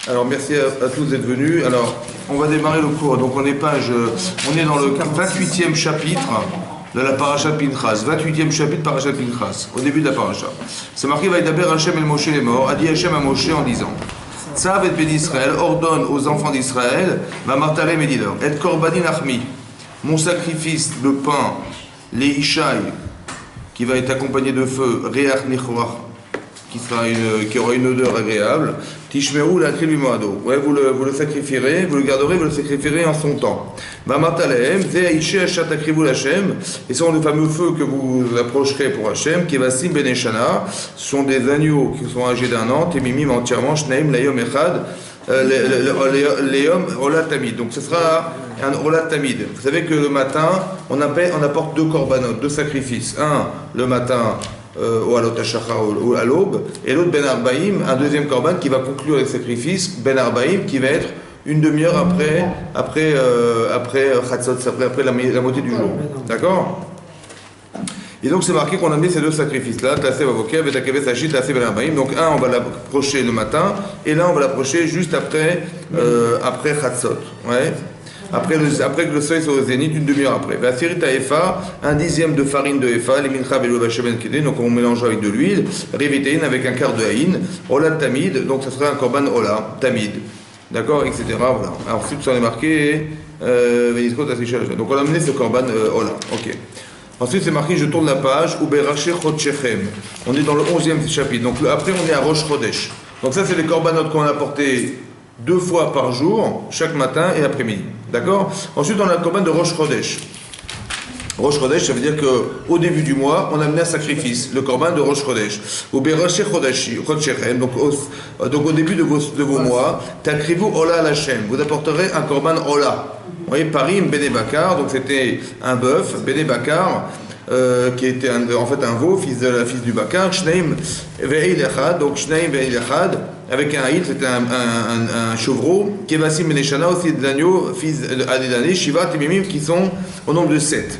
Alors merci à tous d'être venus. Alors on va démarrer le cours. Donc on est dans le 28e chapitre de la paracha de Pinchas. 28e chapitre paracha de Pinchas, au début de la paracha. C'est marqué Vaïdaber Hachem el Moshe les morts. A dit Hachem à Moshe en disant Tzav et Ben Israël ordonne aux enfants d'Israël, va martalem et dis-leur, et korbanin achmi, mon sacrifice de pain, les ishaï, qui va être accompagné de feu, reach nichorach, qui aura une odeur agréable, tishmeru la tribu moado. Ouais, vous le sacrifierez, vous le garderez, vous le sacrifierez en son temps. Mamartalem, ze ishe achat akrivu l'Hachem, et ce sont les fameux feux que vous approcherez pour Hachem, qui va sim beneshana, ce sont des agneaux qui sont âgés d'un an, temimim entièrement, shneim layom echad, Léom Olat Tamid. Donc ce sera un Olat Tamid. Vous savez que le matin, on apporte deux korbanot, deux sacrifices. Un, le matin, ou à l'Otashachar, ou à l'aube, et l'autre Ben Arbaïm, un deuxième korban qui va conclure les sacrifices, Ben Arbaïm, qui va être une demi-heure après Chatzot, après la moitié du jour. D'accord? Et donc c'est marqué qu'on a mis ces deux sacrifices-là, Tassé Vavokev et Takeves Hachit, Tassé Ben Arbaïm. Donc un, on va l'approcher le matin, et là on va l'approcher juste après Chatzot. Ouais. Après que le soleil soit au zénith, une demi-heure après. Vasirita Efa, un dixième de farine de Efa, les mincha belo bacheben kede, donc on mélange avec de l'huile, Revitein avec un quart de haïn, Ola Tamid, donc ça sera un korban Ola, Tamid. D'accord, etc. Voilà. Alors ensuite, ça en est marqué, donc on a amené ce korban Ola. Ok. Ensuite, c'est marqué, je tourne la page, Uberaché Chodshechem. On est dans le 11e chapitre. Donc après, on est à Rosh Chodesh. Donc ça, c'est les korbanot qu'on a apportés 2 fois par jour, chaque matin et après-midi. D'accord? Ensuite, on a le korban de Rosh Chodesh. Rosh Chodesh, ça veut dire qu'au début du mois, on a amené un sacrifice, le korban de Rosh Chodesh. Uberaché Chodshechem. Donc au début de vos mois, Takrivu Ola Hashem. Vous apporterez un korban Ola. Vous voyez, Parim Bene Bakar, donc c'était un bœuf, Bene Bakar, qui était en fait un veau, fils du Bakar, Shneim Ve'il Echad, donc Shneim Ve'il Echad, avec un haït, c'était un chevreau, Kevasim Beneshana, aussi de l'agneau, fils d'Adédané, Shiva, Timimim, qui sont au nombre de 7.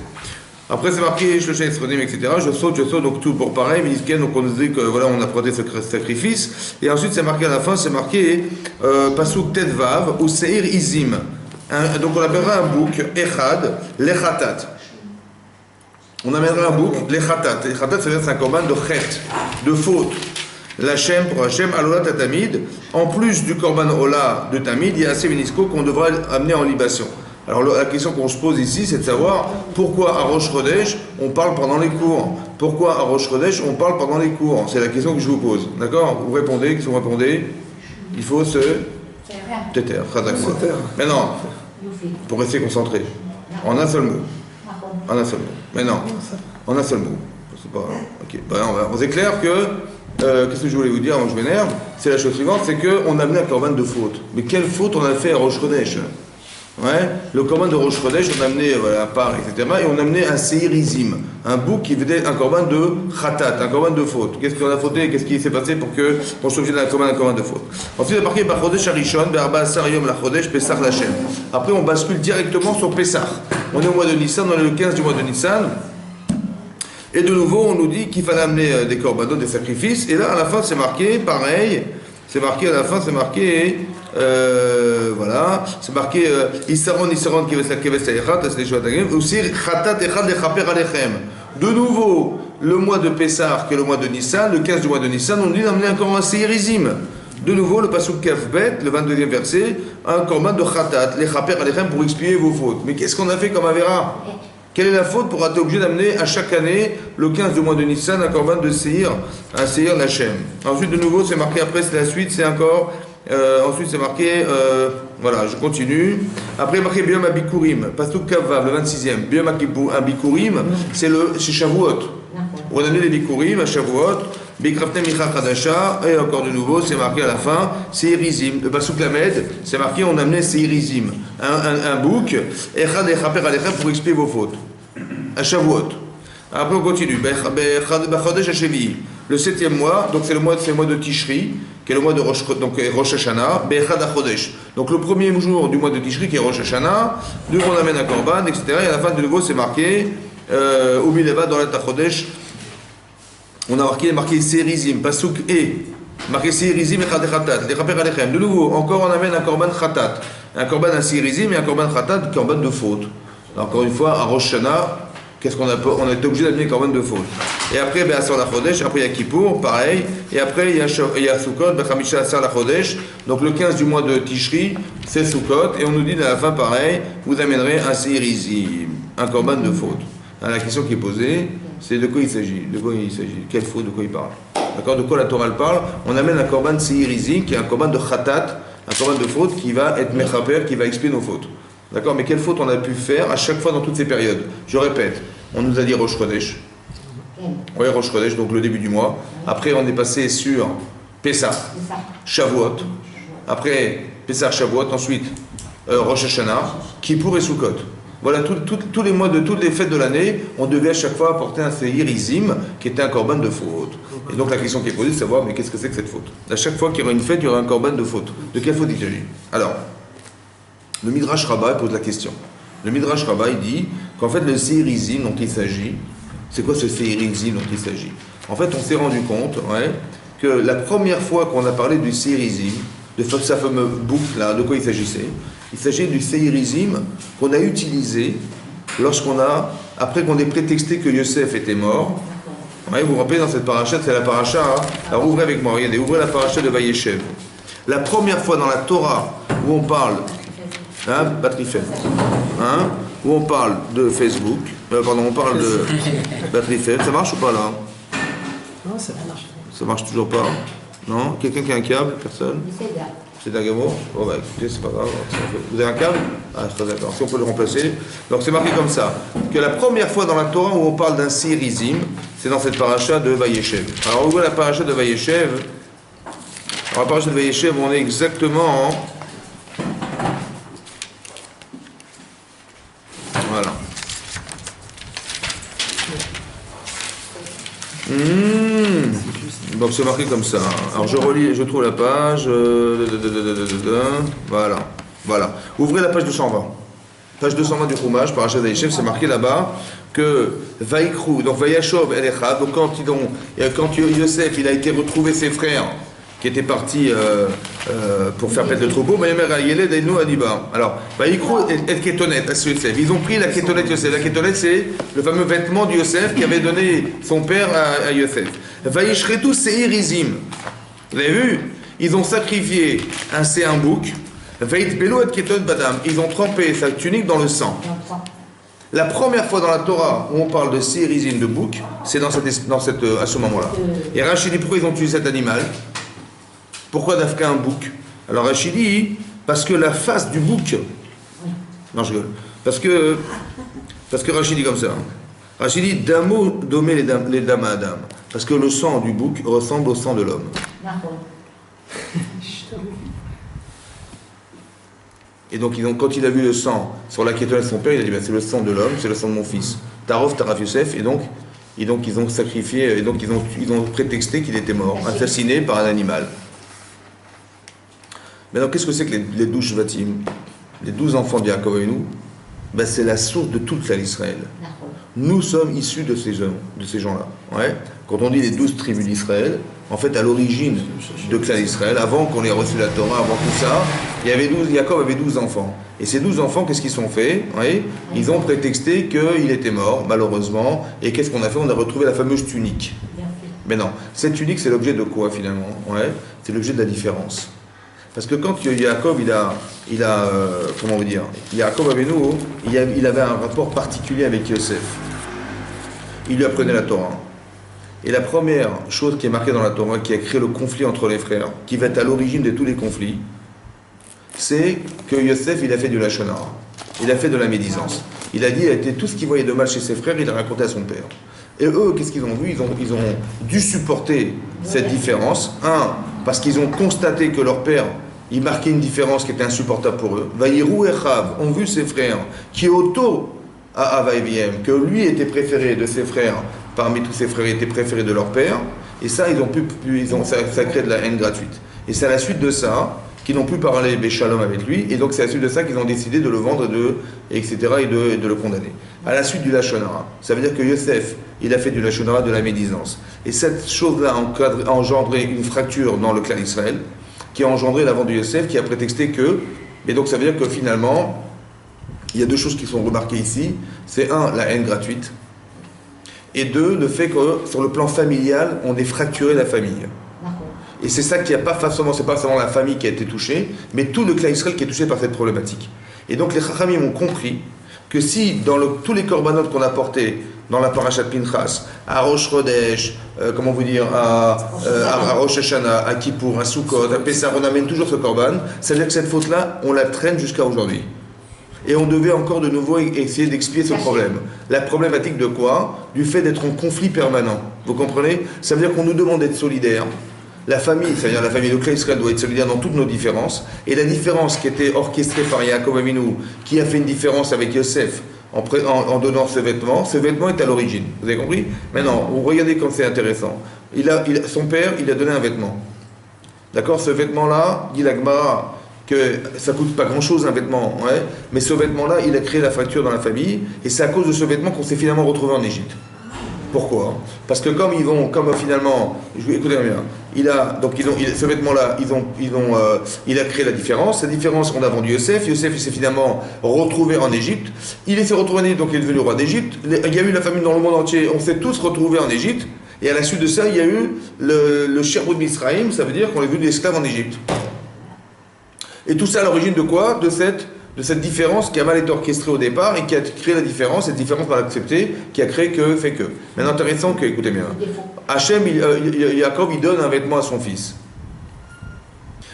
Après c'est marqué, Shloshé Esrodim, etc. Je saute, donc tout pour pareil, Minisken, donc on nous dit que voilà, on a apporté ce sacrifice. Et ensuite c'est marqué à la fin, c'est marqué Pasuk Tedvav, ou Seir Izim. Donc on appellera un bouc, Echad, Lechatat. On amènera un bouc, Lechatat. Lechatat, c'est un korban de chet, de faute. L'Hachem pour Hachem, Alola Tatamid. En plus du korban Ola de Tamid, il y a assez Venisko qu'on devra amener en libation. Alors la question qu'on se pose ici, c'est de savoir pourquoi à Rosh Chodesh, on parle pendant les cours. Pourquoi à Rosh Chodesh, on parle pendant les cours. C'est la question que je vous pose. D'accord? Vous répondez, qu'est-ce que vous répondez? Il faut se... Téter, mais non, pour rester concentré. En un seul mot. En un seul mot. Mais non, en un seul mot. C'est pas... Ok. C'est clair que... qu'est-ce que je voulais vous dire avant que je m'énerve? C'est la chose suivante, c'est qu'on a amené un korban de faute. Mais quelle faute on a fait à Rosh Chodesh? Ouais, le korban de Rosh Chodesh, on a amené un part, etc. Et on a amené un seirizim, un bouc qui faisait un korban de khatat, un korban de faute. Qu'est-ce qu'on a fauté? Qu'est-ce qui s'est passé pour qu'on soit obligé d'un korban de faute? Ensuite, il a marqué par Chodesh Harishon, Berba Sarium la Chodesh, Pesach Lachem. Après, on bascule directement sur Pesach. On est au mois de Nissan, on est le 15 du mois de Nissan. Et de nouveau, on nous dit qu'il fallait amener des korbanot, des sacrifices. Et là, à la fin, c'est marqué, pareil. C'est marqué à la fin, c'est marqué. Voilà, c'est marqué Issaron Keves Ayechat, c'est les choses à aussi Khatat Echad Lechaper Alechem. De nouveau, le mois de Pessah, qui est le mois de Nissan, le 15 du mois de Nissan, on dit d'amener encore un Seirizim. De nouveau, le Pasuk Kafbet, le 22e verset, un korban de Khatat Lechaper Alechem pour expier vos fautes. Mais qu'est-ce qu'on a fait comme Avera? Quelle est la faute pour être obligé d'amener à chaque année, le 15 du mois de Nissan, un korban de Seir, un Seir Lachem? Ensuite, de nouveau, c'est marqué après, c'est la suite, c'est encore. Ensuite, c'est marqué, voilà, je continue. Après, marqué Biom Abikurim, Pasuk Kavav, le 26e. Biom Abikurim, c'est Shavuot. On a amené les Bikurim à Shavuot, Bikraftem Micha Kadasha, et encore de nouveau, c'est marqué à la fin, Seirizim. Le Pasuk Lamed, c'est marqué, on a amené Seirizim. Un bouc, Echad Echaper Alechem pour expier vos fautes. À Shavuot. Après, on continue. Bachodesh Hashevi, le 7e mois, donc c'est le mois de Tishri, qui est le mois de Rosh Hashanah, Bechad HaChodesh. Donc le premier jour du mois de Tishri, qui est Rosh Hashanah, nous on amène un korban, etc. Et à la fin de nouveau, c'est marqué, Ubileva dans la HaChodesh, on a marqué Seirizim, Pasuk Marqué Seirizim et Khatat, les Khaper Alechem. De nouveau, encore on amène un korban Khatat. Un korban un Seirizim et un korban Khatat, korban de faute. Encore une fois, à Rosh Hashanah, qu'est-ce qu'on a? On a été obligé d'amener le korban de faute. Et après, Be'asar la Chodesh, après il y a Kippour, pareil. Et après, il y a Sukkot, Bechamisha Asar la Chodesh. Donc le 15 du mois de Tishri, c'est Sukkot. Et on nous dit à la fin, pareil, vous amènerez un Seirizim, un korban de faute. Alors, la question qui est posée, c'est de quoi il s'agit? De quoi il s'agit? Quelle faute? De quoi il parle? D'accord? De quoi la Torah parle? On amène un korban Seirizim, qui est un korban de Khatat, un korban de faute qui va être Mechaper, qui va expier nos fautes. D'accord? Mais quelle faute on a pu faire à chaque fois dans toutes ces périodes? Je répète, on nous a dit Rosh Chodesh. Oui, Rosh Chodesh, donc le début du mois. Après, on est passé sur Pessah, Shavuot. Après, Pessah, Shavuot. Ensuite, Rosh Hashanah, Kippour et Sukkot. Voilà, tous les mois de toutes les fêtes de l'année, on devait à chaque fois apporter un Seirizim qui était un korban de faute. Et donc la question qui est posée, c'est de savoir, mais qu'est-ce que c'est que cette faute? À chaque fois qu'il y aura une fête, il y aura un korban de faute. De quelle faute il s'agit? Alors, le Midrash Rabbah pose la question. Le Midrash Rabbah, il dit qu'en fait, le Seirizim dont il s'agit, c'est quoi ce Seirizim dont il s'agit? En fait, on s'est rendu compte que la première fois qu'on a parlé du Seirizim, de sa fameuse boucle, là, de quoi il s'agissait? Il s'agit du Seirizim qu'on a utilisé après qu'on ait prétexté que Yosef était mort. Vous vous rappelez, dans cette paracha, c'est la paracha, alors ouvrez avec moi, regardez, ouvrez la paracha de Vayeshev. La première fois dans la Torah où on parle, Batrifel, où on parle de Facebook, on parle de Batrifel, ça marche ou pas là? Non, ça marche. Ça marche toujours pas? Non? Quelqu'un qui a un câble? Personne? C'est d'Agamo? Bon bah écoutez, c'est pas grave. Vous avez un câble? Ah, très d'accord. Si on peut le remplacer. Donc c'est marqué comme ça, que la première fois dans la Torah où on parle d'un Seirizim, c'est dans cette paracha de Vayeshev. Alors on voit la paracha de Vayeshev. Alors la paracha de Vayeshev, on est exactement en... Voilà. Donc c'est marqué comme ça. Alors je relis, je trouve la page. Voilà. Ouvrez la page 220. Page 220 du Chumash, parachat Vayeshev, c'est marqué là-bas que Vaikrou, donc Vayashov Elecha, donc quand Yosef il a été retrouvé ses frères qui étaient partis pour faire pète le troupeau, alors, Vaikrou et Ketonet, Yosef, ils ont pris la Ketonet Yosef. La Ketonet, c'est le fameux vêtement de Yosef qui avait donné son père à Yosef. Vayishretu Seirizim. Vous avez vu? Ils ont sacrifié un bouc. Vayitbelu et Ketonet Badam. Ils ont trempé sa tunique dans le sang. La première fois dans la Torah où on parle de Seirizim de bouc, c'est à ce moment-là. Et Rachid dit pourquoi ils ont tué cet animal? Pourquoi d'Afka un bouc? Alors Rachid dit parce que la face du bouc. Non, je rigole. Parce que Rachid dit comme ça. Rachid dit Damo domé les dames à Adam. Parce que le sang du bouc ressemble au sang de l'homme. Et donc, quand il a vu le sang sur la kétone de son père, il a dit c'est le sang de l'homme, c'est le sang de mon fils. Tarov Yosef, et donc ils ont sacrifié, et donc ils ont prétexté qu'il était mort, assassiné par un animal. Maintenant, qu'est-ce que c'est que les 12 Shvatim, les 12 enfants de Yaakov et nous? C'est la source de toute l'Israël. Nous sommes issus de ces gens-là. Quand on dit les 12 tribus d'Israël, en fait, à l'origine de Klal Israël, avant qu'on ait reçu la Torah, avant tout ça, Yaakov avait 12 enfants. Et ces 12 enfants, qu'est-ce qu'ils ont fait? Ils ont prétexté qu'il était mort, malheureusement. Et qu'est-ce qu'on a fait? On a retrouvé la fameuse tunique. Mais non, cette tunique, c'est l'objet de quoi, finalement? C'est l'objet de la différence. Parce que quand Yaakov, comment vous dire, Yaakov Avinu, il avait un rapport particulier avec Yosef. Il lui apprenait la Torah. Et la première chose qui est marquée dans la Torah, qui a créé le conflit entre les frères, qui va être à l'origine de tous les conflits, c'est que Yosef, il a fait du lachon hara. Il a fait de la médisance. Il a dit, tout ce qu'il voyait de mal chez ses frères, il a raconté à son père. Et eux, qu'est-ce qu'ils ont vu? Ils ont dû supporter cette différence. Parce qu'ils ont constaté que leur père, il marquait une différence qui était insupportable pour eux. Vaïrou et Chav ont vu ses frères, qui auto à Avaïviem, que lui était préféré de ses frères, parmi tous ses frères, il était préféré de leur père. Et ça, ça crée de la haine gratuite. Et c'est à la suite de ça qui n'ont plus parlé Béchalom avec lui, et donc c'est à la suite de ça qu'ils ont décidé de le vendre, etc., et de le condamner. À la suite du Lachon Hara. Ça veut dire que Yosef, il a fait du Lachon Hara, de la médisance. Et cette chose-là a engendré une fracture dans le clan d'Israël, qui a engendré la vente de Yosef, qui a prétexté que... Et donc ça veut dire que finalement, il y a deux choses qui sont remarquées ici. C'est un, la haine gratuite, et deux, le fait que sur le plan familial, on ait fracturé la famille. Et c'est ça qui a pas forcément, c'est pas seulement la famille qui a été touchée, mais tout le clan Israël qui est touché par cette problématique. Et donc les Chachamim ont compris que si dans tous les corbanotes qu'on a portés dans la parashat Pinchas, à Rosh Chodesh, comment vous dire, à Rosh Hashanah, à Kippour, à Sukkot, à Pessah, on amène toujours ce korban, ça veut dire que cette faute-là, on la traîne jusqu'à aujourd'hui. Et on devait encore de nouveau essayer d'expier ce problème. La problématique de quoi? Du fait d'être en conflit permanent. Vous comprenez? Ça veut dire qu'on nous demande d'être solidaires. La famille, c'est-à-dire la famille de clan Israël doit être solidaire dans toutes nos différences. Et la différence qui était orchestrée par Yaakov Avinu, qui a fait une différence avec Yosef en donnant ce vêtement est à l'origine. Vous avez compris? Maintenant, vous regardez comme c'est intéressant. Son père, il a donné un vêtement. D'accord? Ce vêtement-là, dit la Gemara, que ça coûte pas grand-chose un vêtement, ouais, mais ce vêtement-là, il a créé la fracture dans la famille, et c'est à cause de ce vêtement qu'on s'est finalement retrouvé en Égypte. Pourquoi? Parce que comme finalement, écoutez bien, ce vêtement-là, il a créé la différence. La différence, on a vendu Yosef. Yosef, il s'est finalement retrouvé en Égypte. Il s'est retrouvé en Égypte, donc il est devenu roi d'Égypte. Il y a eu la famine dans le monde entier. On s'est tous retrouvés en Égypte. Et à la suite de ça, il y a eu le Sherwood Misraïm, ça veut dire qu'on est devenu esclave en Égypte. Et tout ça à l'origine de quoi? De cette différence qui a mal été orchestrée au départ et qui a créé la différence, cette différence mal acceptée, qui a créé fait que. Maintenant, intéressant que, écoutez bien, Hachem, Yaakov, il donne un vêtement à son fils.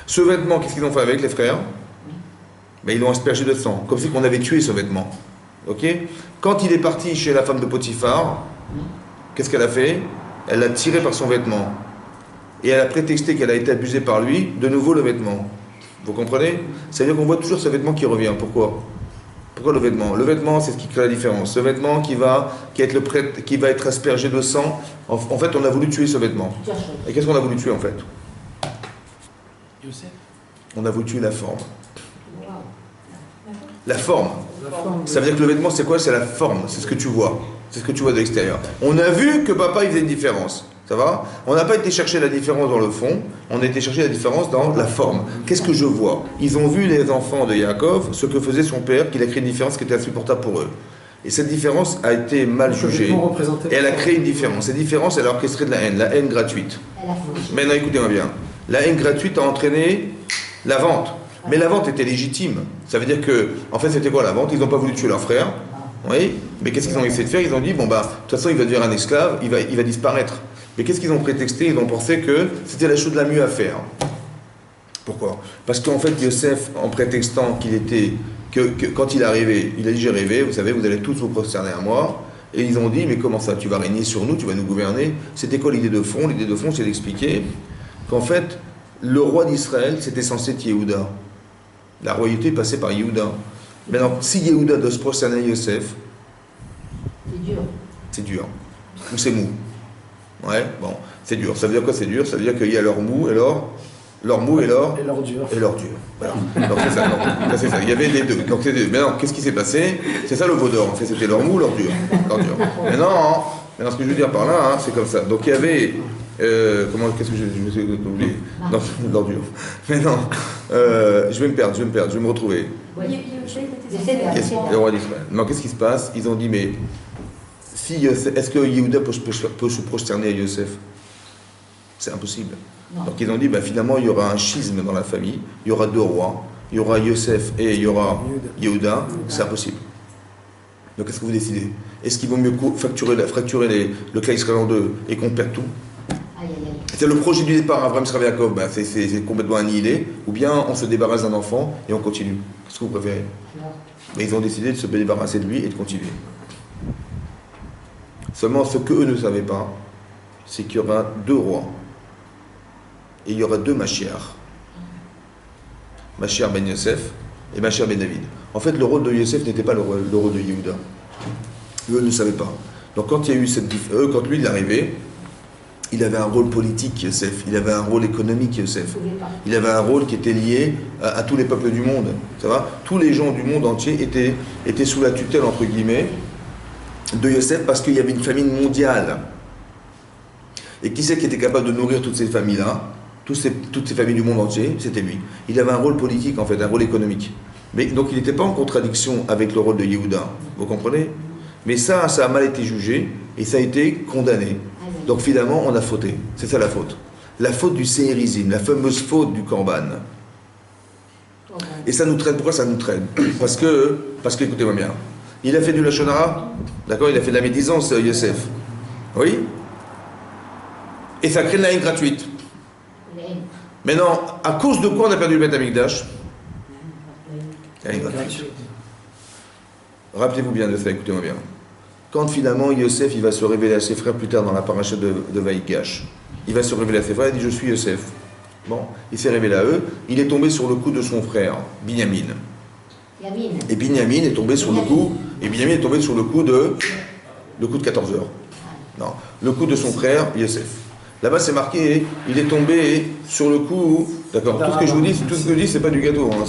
Ce vêtement, qu'est-ce qu'ils ont fait avec les frères? Ils l'ont aspergé de sang, comme si on avait tué ce vêtement. Ok? Quand il est parti chez la femme de Potiphar, qu'est-ce qu'elle a fait? Elle l'a tiré par son vêtement. Et elle a prétexté qu'elle a été abusée par lui, de nouveau le vêtement. Vous comprenez? C'est-à-dire qu'on voit toujours ce vêtement qui revient. Pourquoi? Pourquoi le vêtement? Le vêtement, c'est ce qui crée la différence. Ce vêtement qui va être aspergé de sang. En fait, on a voulu tuer ce vêtement. Et qu'est-ce qu'on a voulu tuer en fait? On a voulu tuer la forme. La forme. Ça veut dire que le vêtement, c'est quoi? C'est la forme. C'est ce que tu vois. C'est ce que tu vois de l'extérieur. On a vu que papa, il faisait une différence. Ça va? On n'a pas été chercher la différence dans le fond, on a été chercher la différence dans la forme. Qu'est-ce que je vois? Ils ont vu, les enfants de Yaakov, ce que faisait son père, qu'il a créé une différence qui était insupportable pour eux. Et cette différence a été mal jugée. Et elle a créé une différence. Cette différence, elle a orchestré de la haine gratuite. Maintenant, écoutez-moi bien. La haine gratuite a entraîné la vente. Mais la vente était légitime. Ça veut dire que, en fait, c'était quoi la vente? Ils n'ont pas voulu tuer leur frère. Oui, mais qu'est-ce qu'ils ont essayé de faire? Ils ont dit, de toute façon, il va devenir un esclave, il va disparaître. Mais qu'est-ce qu'ils ont prétexté? Ils ont pensé que c'était la chose la mieux à faire. Pourquoi? Parce qu'en fait, Yosef, en prétextant que quand il est arrivé, il a dit, j'ai rêvé, vous savez, vous allez tous vous prosterner à moi. Et ils ont dit, mais comment ça? Tu vas régner sur nous, tu vas nous gouverner. C'était quoi l'idée de fond? L'idée de fond, c'est d'expliquer qu'en fait, le roi d'Israël, c'était censé être Yehuda. La royauté passait par Yehuda. Maintenant, si Yehuda doit se prosterner à Yosef, c'est dur. C'est dur. Ou c'est mou. Ouais, bon, c'est dur. Ça veut dire quoi c'est dur? Ça veut dire qu'il y a leur mou et leur dur. Et leur dur. Voilà. Donc c'est ça. Donc, c'est ça. Il y avait les deux. Donc c'est deux. Maintenant, qu'est-ce qui s'est passé? C'est ça le veau d'or. En fait, c'était leur mou, leur dur. Maintenant, ce que je veux dire par là, c'est comme ça. Donc il y avait. Qu'est-ce que je me suis oublié? Non, leur dur. Mais non, je vais me perdre, je vais me retrouver. Le roi d'Israël. Non, qu'est-ce qui se passe? Ils ont dit, mais est-ce que Yehuda peut se prosterner à Yosef? C'est impossible. Non. Donc ils ont dit, finalement, il y aura un schisme dans la famille, il y aura deux rois, il y aura Yosef et il y aura Yehuda, c'est impossible. Donc qu'est-ce que vous décidez? Est-ce qu'il vaut mieux fracturer le clan Israël en deux et qu'on perd tout? C'est le projet du départ, Abraham Srav Yaakov, c'est complètement annihilé, ou bien on se débarrasse d'un enfant et on continue. Qu'est-ce que vous préférez? Mais ils ont décidé de se débarrasser de lui et de continuer. Seulement, ce qu'eux ne savaient pas, c'est qu'il y aura deux rois. Et il y aura deux Mashiach. Mashiach ben Yosef et Mashiach ben David. En fait, le rôle de Yosef n'était pas le rôle de Yehuda. Eux ne savaient pas. Donc quand il y a eu quand lui il est arrivé, il avait un rôle politique, Yosef. Il avait un rôle économique, Yosef. Il avait un rôle qui était lié à tous les peuples du monde. Ça va? Tous les gens du monde entier étaient sous la tutelle, entre guillemets, de Yosef parce qu'il y avait une famine mondiale. Et qui c'est qui était capable de nourrir toutes ces familles-là, toutes ces familles du monde entier? C'était lui. Il avait un rôle politique, en fait, un rôle économique. Mais donc il n'était pas en contradiction avec le rôle de Yehuda. Vous comprenez? Mais ça a mal été jugé et ça a été condamné. Donc finalement, on a fauté. C'est ça la faute. La faute du séhérisme, la fameuse faute du Korban. Et ça nous traîne. Pourquoi ça nous traîne? Parce que écoutez-moi bien, il a fait du Lachon Hara, d'accord? Il a fait de la médisance, Yosef. Oui? Et ça crée de la haine gratuite. Maintenant, à cause de quoi on a perdu le Beth Amikdash? La haine gratuite. Rappelez-vous bien de ça, écoutez-moi bien. Quand finalement Yosef il va se révéler à ses frères plus tard dans la paracha de Vaïgash, il va se révéler à ses frères, il dit je suis Yosef. Bon, il s'est révélé à eux, il est tombé sur le coup de son frère, Binyamin. Et Binyamin est tombé sur le coup, de 14 heures. Non, le coup de son frère Yosef. Là-bas c'est marqué, il est tombé sur le coup, d'accord, tout ce que je vous dis, c'est pas du gâteau, hein,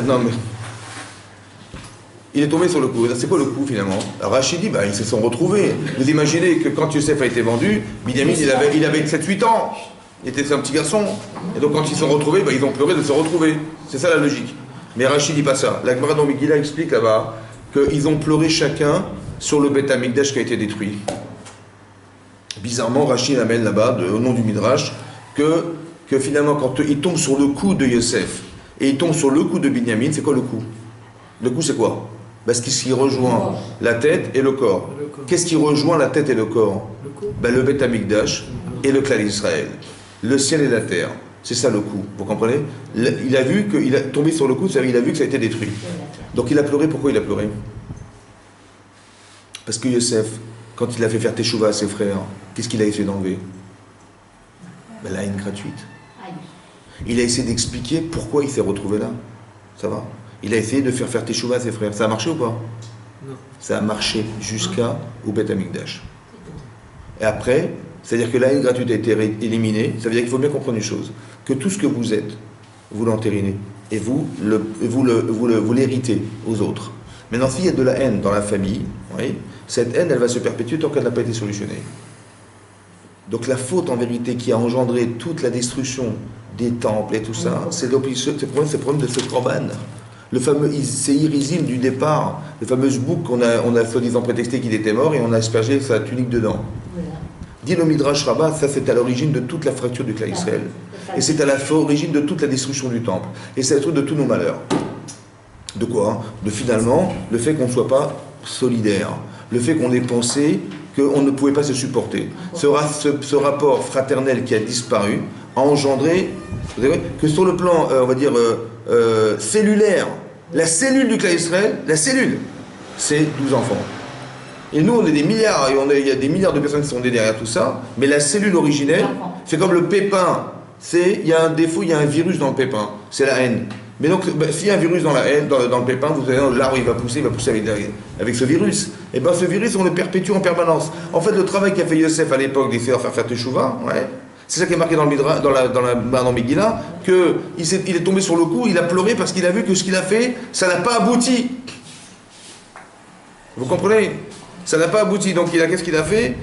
non mais... Il est tombé sur le coup. C'est quoi le coup finalement? Rachid dit, ils se sont retrouvés. Vous imaginez que quand Yosef a été vendu, Binyamin il avait 7-8 ans. Il était un petit garçon. Et donc quand ils se sont retrouvés, ils ont pleuré de se retrouver. C'est ça la logique. Mais Rachid dit pas ça. La Gemara dans Megillah explique là-bas qu'ils ont pleuré chacun sur le Beth Amikdash qui a été détruit. Bizarrement, Rachid amène là-bas, au nom du Midrash, que finalement quand il tombe sur le coup de Yosef et il tombe sur le coup de Binyamin, c'est quoi le coup? Le coup c'est quoi? Parce que ce qui rejoint la tête et le corps. Qu'est-ce qui rejoint la tête et le corps? Le Beth Amikdash et le clan d'Israël. Le ciel et la terre. C'est ça le coup. Vous comprenez? Il a vu qu'il a tombé sur le coup, il a vu que ça a été détruit. Donc il a pleuré. Pourquoi il a pleuré? Parce que Yosef, quand il a fait faire Teshuvah à ses frères, qu'est-ce qu'il a essayé d'enlever? La haine gratuite. Il a essayé d'expliquer pourquoi il s'est retrouvé là. Ça va? Il a essayé de faire Teshuvah à ses frères. Ça a marché ou pas? Non. Ça a marché jusqu'au Beth Amikdash. Et après, c'est-à-dire que la haine gratuite a été éliminée. Ça veut dire qu'il faut bien comprendre une chose, que tout ce que vous êtes, vous l'entérinez. Et vous l'héritez aux autres. Maintenant, s'il y a de la haine dans la famille, oui, cette haine, elle va se perpétuer tant qu'elle n'a pas été solutionnée. Donc la faute, en vérité, qui a engendré toute la destruction des temples et tout ça, c'est le problème de ce Korban. Le fameux séhérisme du départ, le fameux bouc qu'on a soi-disant prétexté qu'il était mort et on a aspergé sa tunique dedans. Voilà. Dit le Midrash Rabbah, ça c'est à l'origine de toute la fracture du clan Israël. Et c'est à l'origine de toute la destruction du temple. Et c'est la truc de tous nos malheurs. De quoi? De finalement, le fait qu'on ne soit pas solidaire. Le fait qu'on ait pensé qu'on ne pouvait pas se supporter. Ce rapport fraternel qui a disparu a engendré, vous savez, que sur le plan, on va dire, cellulaire, la cellule du clan Israël, la cellule, c'est 12 enfants. Et nous, on est des milliards, et il y a des milliards de personnes qui sont derrière tout ça, mais la cellule originelle, c'est comme le pépin. Il y a un défaut, il y a un virus dans le pépin, c'est la haine. Mais donc, s'il y a un virus dans la haine, dans le pépin, vous savez, l'arbre il va pousser avec ce virus. Et bien ce virus, on le perpétue en permanence. En fait, le travail qu'a fait Yosef à l'époque d'essayer de faire Teshuvah, ouais, c'est ça qui est marqué dans Megillah, qu'il est tombé sur le coup, il a pleuré parce qu'il a vu que ce qu'il a fait, ça n'a pas abouti. Vous comprenez? Ça n'a pas abouti. Donc qu'est-ce qu'il a fait?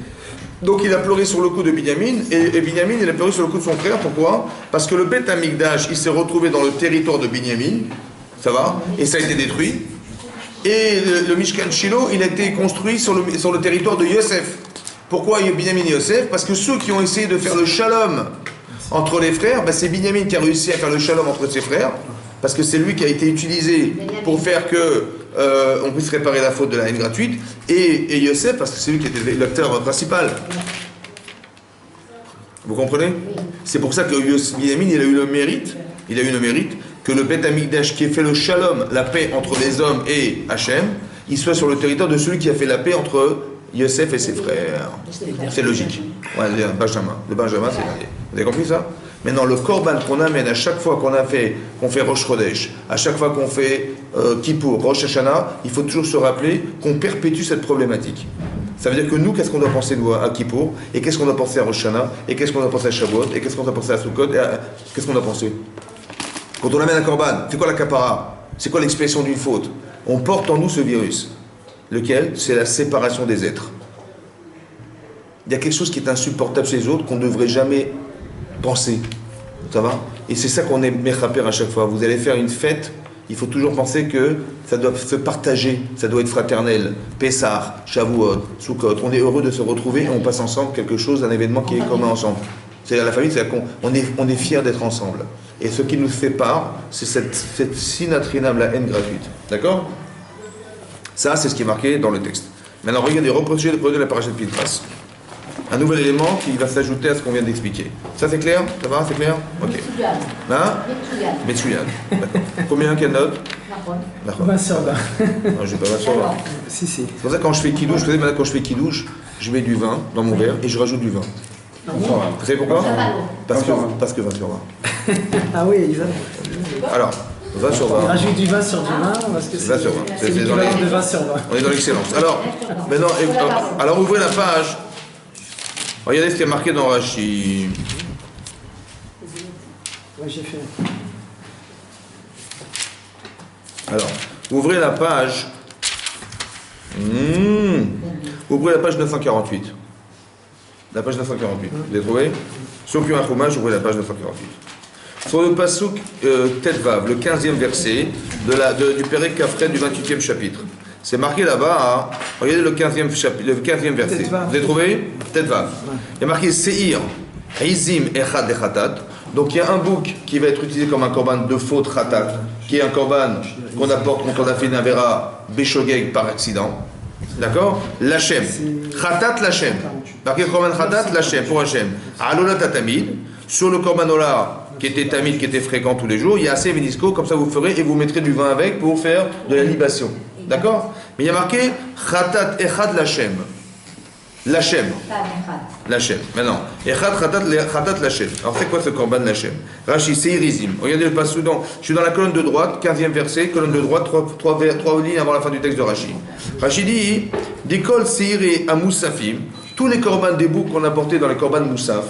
Donc il a pleuré sur le coup de Binyamin, et Binyamin il a pleuré sur le coup de son frère. Pourquoi? Parce que le Beth Amikdash, il s'est retrouvé dans le territoire de Binyamin, ça va, et ça a été détruit. Et le Mishkan Shiloh, il a été construit sur le territoire de Yosef. Pourquoi Binyamin et Yosef? Parce que ceux qui ont essayé de faire le shalom entre les frères, c'est Binyamin qui a réussi à faire le shalom entre ses frères, parce que c'est lui qui a été utilisé pour faire que on puisse réparer la faute de la haine gratuite, et Yosef, parce que c'est lui qui était l'acteur principal. Vous comprenez? C'est pour ça que Binyamin, il a eu le mérite que le Beth Amikdash qui a fait le shalom, la paix entre les hommes et Hachem, il soit sur le territoire de celui qui a fait la paix entre Yosef et ses frères. C'est logique. Ouais, le Benjamin, c'est dernier. Vous avez compris ça? Maintenant, le korban qu'on amène à chaque fois qu'on fait Rosh Chodesh, à chaque fois qu'on fait Kippour, Rosh Hashanah, il faut toujours se rappeler qu'on perpétue cette problématique. Ça veut dire que nous, qu'est-ce qu'on doit penser nous à Kippour, et qu'est-ce qu'on doit penser à Rosh Hashanah, et qu'est-ce qu'on doit penser à Shavuot, et qu'est-ce qu'on doit penser à Sukkot, et qu'est-ce qu'on doit penser? Quand on amène un korban, c'est quoi la kapara? C'est quoi l'expression d'une faute? On porte en nous ce virus. Lequel? C'est la séparation des êtres. Il y a quelque chose qui est insupportable chez les autres qu'on ne devrait jamais penser. Ça va? Et c'est ça qu'on est mechaper à chaque fois. Vous allez faire une fête, il faut toujours penser que ça doit se partager, ça doit être fraternel. Pessah, Shavuot, Sukkot, on est heureux de se retrouver et on passe ensemble quelque chose, un événement qui est commun ensemble. C'est la famille, c'est-à-dire qu'on est fiers d'être ensemble. Et ce qui nous sépare, c'est cette sinatrinable haine gratuite. D'accord? Ça, c'est ce qui est marqué dans le texte. Maintenant, regardez, reprocher de produire la parachat de Pinchas. Un nouvel élément qui va s'ajouter à ce qu'on vient d'expliquer. Ça, c'est clair? Ça va? C'est clair? Ok. Hein? Metsuyan. D'accord. Combien? Quelle note? 20 sur 20. Non, j'ai pas 20 sur 20. Si. C'est pour ça que quand je fais kidouche, maintenant quand je fais kidouche, je mets du vin dans mon verre et je rajoute du vin. Vous savez pourquoi? Parce que 20 sur 20. Ah oui, exactement. Alors, 20 sur 20. On rajoute du 20 sur du 20 parce que 20 sur 20. c'est l'équivalent de 20 sur 20. On est dans l'excellence. Alors, maintenant, alors ouvrez la page. Regardez ce qui est marqué dans Rashi. Oui, j'ai fait. Alors, ouvrez la page. Ouvrez la page 948. La page 948. Vous l'avez trouvé? Sur un Chumash, ouvrez la page 948. Sur le Pasuk Tetvav, le 15e verset du Pérek Kafret du 28e chapitre. C'est marqué là-bas, hein. Regardez le 15e verset. Vous avez trouvé? Tetvav. Il y a marqué Seir, Izim, Echad, Echatat. Donc il y a un bouc qui va être utilisé comme un korban de faute Khatat, qui est un korban qu'on apporte quand on a fait une Avera Beshogeg par accident. D'accord? L'Hachem. Khatat l'Hachem. Marqué korban Khatat l'Hachem, pour Hachem. Alola Tatamid. Sur le korban Ola, qui était tamid, qui était fréquent tous les jours, il y a assez Vénisco, comme ça vous ferez et vous mettrez du vin avec pour faire de la libation. D'accord? Mais il y a marqué Khatat Echad l'Hachem. L'Hachem. L'Hachem. Maintenant, Echad Khatat l'Hachem. Alors c'est quoi ce korban l'Hachem? Rashi, Seirizim. Regardez le passage. Je suis dans la colonne de droite, 15e verset, colonne de droite, trois lignes avant la fin du texte de Rashi. Rashi dit Dikol Seiri Amoussafim. Tous les korbans des boucs qu'on a portés dans les korbans Moussaf.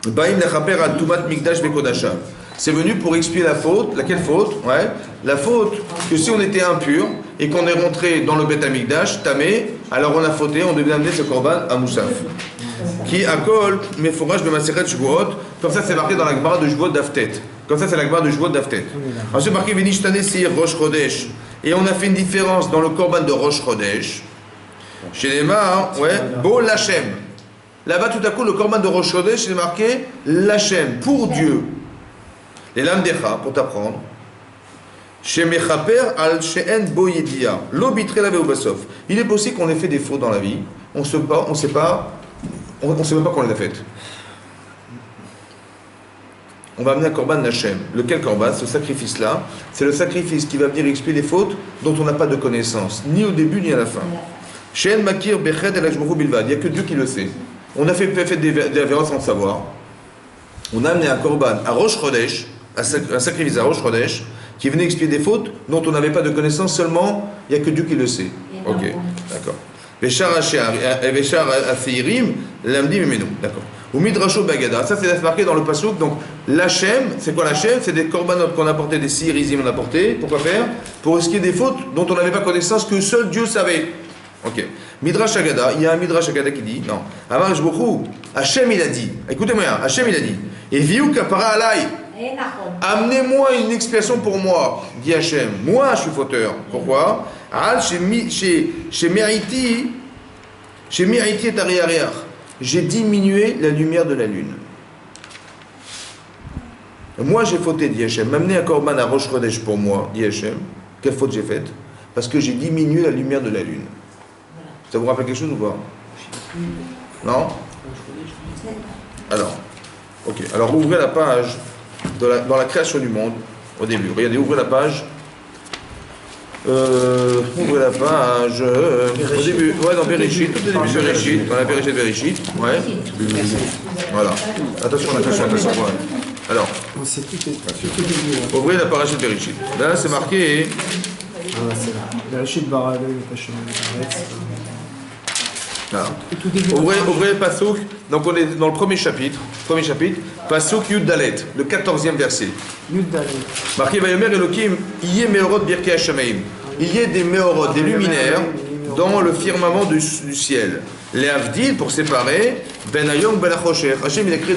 Baim Lechaper al Tumat Mikdash Bekodasha. C'est venu pour expier la faute. Laquelle faute? Ouais. La faute que si on était impur et qu'on est rentré dans le Beth Amikdash, tamé, alors on a fauté, on devait amener ce korban à Moussaf. Qui akol mefourage de Maseret Shvuot. Comme ça c'est marqué dans la Gemara de Shvuot d'Aftet. Comme ça c'est la Gemara de Shvuot d'Aftet. Alors c'est marqué Venishtane Seir Rosh Chodesh. Et on a fait une différence dans le korban de Rosh Chodesh. Chez les mains, ouais, Bo Lachem. Là-bas tout à coup le korban de Rosh Chodesh c'est marqué Lachem, pour Dieu. Les lames d'Echa, pour t'apprendre. Chez Mechaper al She'en Boyedia. L'obitre la Beobasof. Il est possible qu'on ait fait des fautes dans la vie. On ne sait même pas qu'on les a faites. On va amener un korban Hachem. Lequel korban? Ce sacrifice-là, c'est le sacrifice qui va venir expier les fautes dont on n'a pas de connaissance, ni au début ni à la fin. She'en Makir Beched el Hajmuru Bilvad. Il n'y a que Dieu qui le sait. On a fait des avéras sans savoir. On a amené un korban à Rosh Chodesh, un sacrifice à Rosh Chodesh, qui venait expier des fautes dont on n'avait pas de connaissance, seulement il n'y a que Dieu qui le sait. Ok, d'accord. Véchar Aseirim, l'amdi Mimenu, d'accord. Ou Midrasho Bagada, ça c'est marqué dans le Pasuk. Donc l'Hachem, c'est quoi l'Hachem? C'est des korbanot qu'on a portés, des Seirizim on a portés. Pourquoi faire? Pour expier des fautes dont on n'avait pas connaissance, que seul Dieu savait. Ok. Midrash Agada, il y a un Midrash Agada qui dit, non, Amar Jbochou, Hachem il a dit, écoutez-moi, Hachem il a dit, et viu kapara alay, amenez-moi une expiation pour moi, dit Hachem, moi je suis fauteur. Pourquoi? Al chez Meriti et Ariariach, j'ai diminué la lumière de la lune. Moi j'ai fauté, dit Hachem, m'amener un korban à Rosh Chodesh pour moi, dit Hachem. Quelle faute j'ai faite? Parce que j'ai diminué la lumière de la lune. Ça vous rappelle quelque chose ou pas? Non? Alors, ok. Alors ouvrez la page dans la création du monde, au début. Regardez, ouvrez la page. Ouvrez la page. Au début, ouais, dans Bereshit, tout au début Bereshit, dans la Bereshit Bereshit. Ouais. Voilà. Attention. Ouais. Alors, ouvrez la page de Bereshit. Là, c'est marqué. Bereshit Bara, Voilà. Au tout début. Ouvrez le Passouk, donc on est dans le premier chapitre, Passouk Yud Dalet, le 14e verset. Yud Dalet. Marqué Vayomer Elohim, Yé Meorot Birkei Hashamayim. Il y a des Meorot, des luminaires, dans le firmament du ciel. Les Avdil, pour séparer, Ben Hayom Ben Achosher. Hachem, il a créé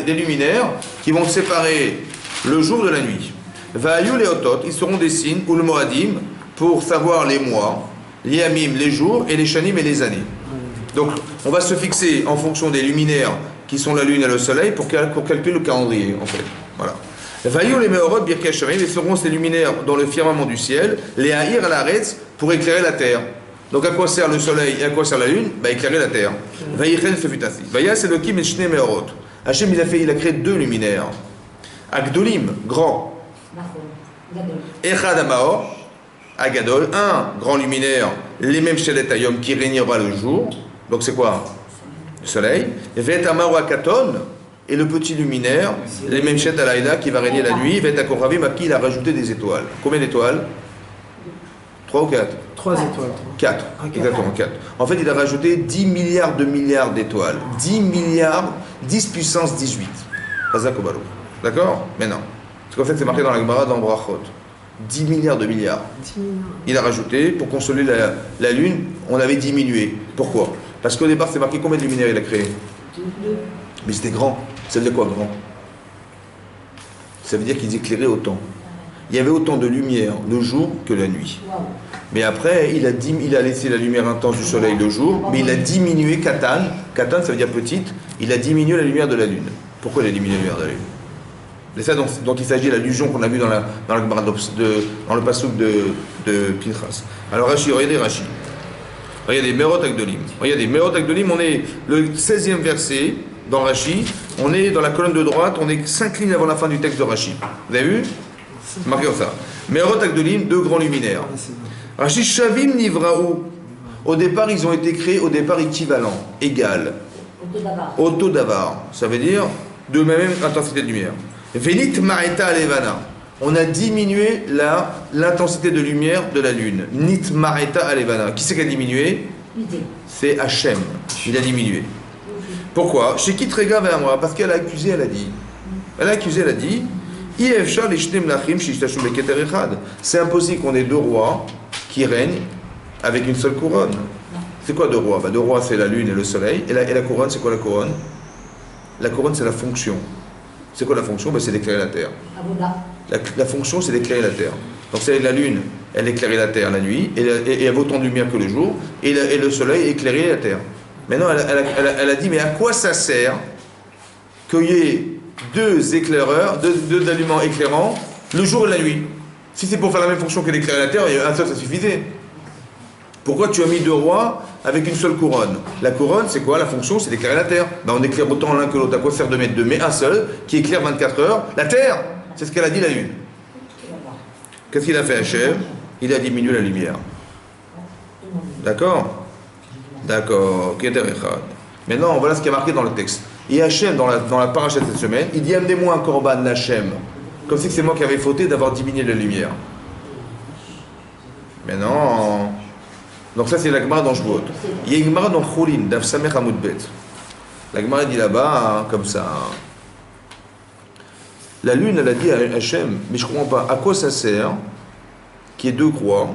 des luminaires qui vont séparer le jour de la nuit. Vahayu Leotot, ils seront des signes, ou le Moadim, pour savoir les mois, les Yamim, les jours, et les Shanim et les années. Donc, on va se fixer en fonction des luminaires qui sont la lune et le soleil pour calculer le calendrier, en fait. Voilà. Vahayu les Meorot Birkei Hashamayim, ils seront ces luminaires dans le firmament du ciel, les Ha'ir à l'Aretz, pour éclairer la terre. Donc à quoi sert le soleil et à quoi sert la lune? Bah éclairer la terre. Vayichel ce fut ainsi. Vayas Elohim et Shne Meorot. Hachem il a créé deux luminaires. Agdolim, grand. Echad Amaor, Agadol, un grand luminaire, les mêmes Shelet Ayom qui régnera le jour. Donc c'est quoi? Le soleil. Vet Amaro Akaton, et le petit luminaire, les mêmes Shelet Alayda qui va régner la nuit. Vet Akoravim, à qui il a rajouté des étoiles. Combien d'étoiles? 3 ou 4? 3 étoiles. 4, exactement 4. En fait, il a rajouté 10 milliards d'étoiles. 10 milliards, 10 puissance 18. Hazakobalo. D'accord? Maintenant. Parce qu'en fait, c'est marqué dans la Gemara dans Brachot. 10 milliards. Il a rajouté, pour consoler la lune, on avait diminué. Pourquoi? Parce qu'au départ, c'est marqué combien de luminaires il a créé? Mais c'était grand. Ça veut dire quoi, grand? Ça veut dire qu'ils éclairaient autant. Il y avait autant de lumière le jour que la nuit. Mais après, il a laissé la lumière intense du soleil le jour, mais il a diminué Katan. Katan, ça veut dire petite. Il a diminué la lumière de la lune. Pourquoi il a diminué la lumière de la lune? C'est ça dont il s'agit, l'allusion qu'on a vue dans le passouk de Pinchas. Alors Rashi, regardez Rashi. Regardez Merot Agdolim. Regardez Merot Agdolim, on est le 16e verset dans Rashi. On est dans la colonne de droite, on est 5 lignes avant la fin du texte de Rashi. Vous avez vu? C'est marqué comme ça. Merot Agdolim, deux grands luminaires. Rashi Shavim Nivraou. Au départ, ils ont été créés au départ équivalents, égal. Auto Davar. Ça veut dire de même intensité de lumière. Venit Ma'eta Alevana. On a diminué l'intensité de lumière de la lune. Nit Ma'eta Alevana. Qui c'est qui a diminué? C'est Hachem. Il a diminué. Pourquoi? Chez qui Trega vers moi? Parce qu'elle a accusé, elle a dit. C'est impossible qu'on ait deux rois qui règnent avec une seule couronne. C'est quoi deux rois? Deux rois, c'est la lune et le soleil. Et la couronne, c'est quoi la couronne? La couronne, c'est la fonction. C'est quoi la fonction? C'est d'éclairer la terre. La fonction, c'est d'éclairer la terre. Donc c'est la lune, elle éclairait la terre la nuit, et elle avait autant de lumière que le jour, et le soleil éclairait la terre. Maintenant, elle a dit, mais à quoi ça sert qu'il y ait deux éclaireurs, deux aliments éclairants, le jour et la nuit? Si c'est pour faire la même fonction que d'éclairer la terre, un seul, ça suffisait. Pourquoi tu as mis deux rois avec une seule couronne? La couronne, c'est quoi? La fonction, c'est d'éclairer la terre. On éclaire autant l'un que l'autre. À quoi sert de mettre deux? Mais un seul, qui éclaire 24 heures, la terre. C'est ce qu'elle a dit, la lune. Qu'est-ce qu'il a fait, Hachem? Il a diminué la lumière. D'accord? D'accord. Maintenant, voilà ce qui est marqué dans le texte. Et Hachem, dans la paracha de cette semaine, il dit, amenez-moi un korban Hachem. Comme si c'est moi qui avais fauté d'avoir diminué la lumière. Maintenant... Donc ça c'est la Gemara dans Shvuot. Il y a une Gemara dans Choulin, Daf Samech Amud Bet. La Gemara dit là-bas, comme ça. La lune, elle a dit à Hachem, mais je ne comprends pas, à quoi ça sert qu'il y ait deux croix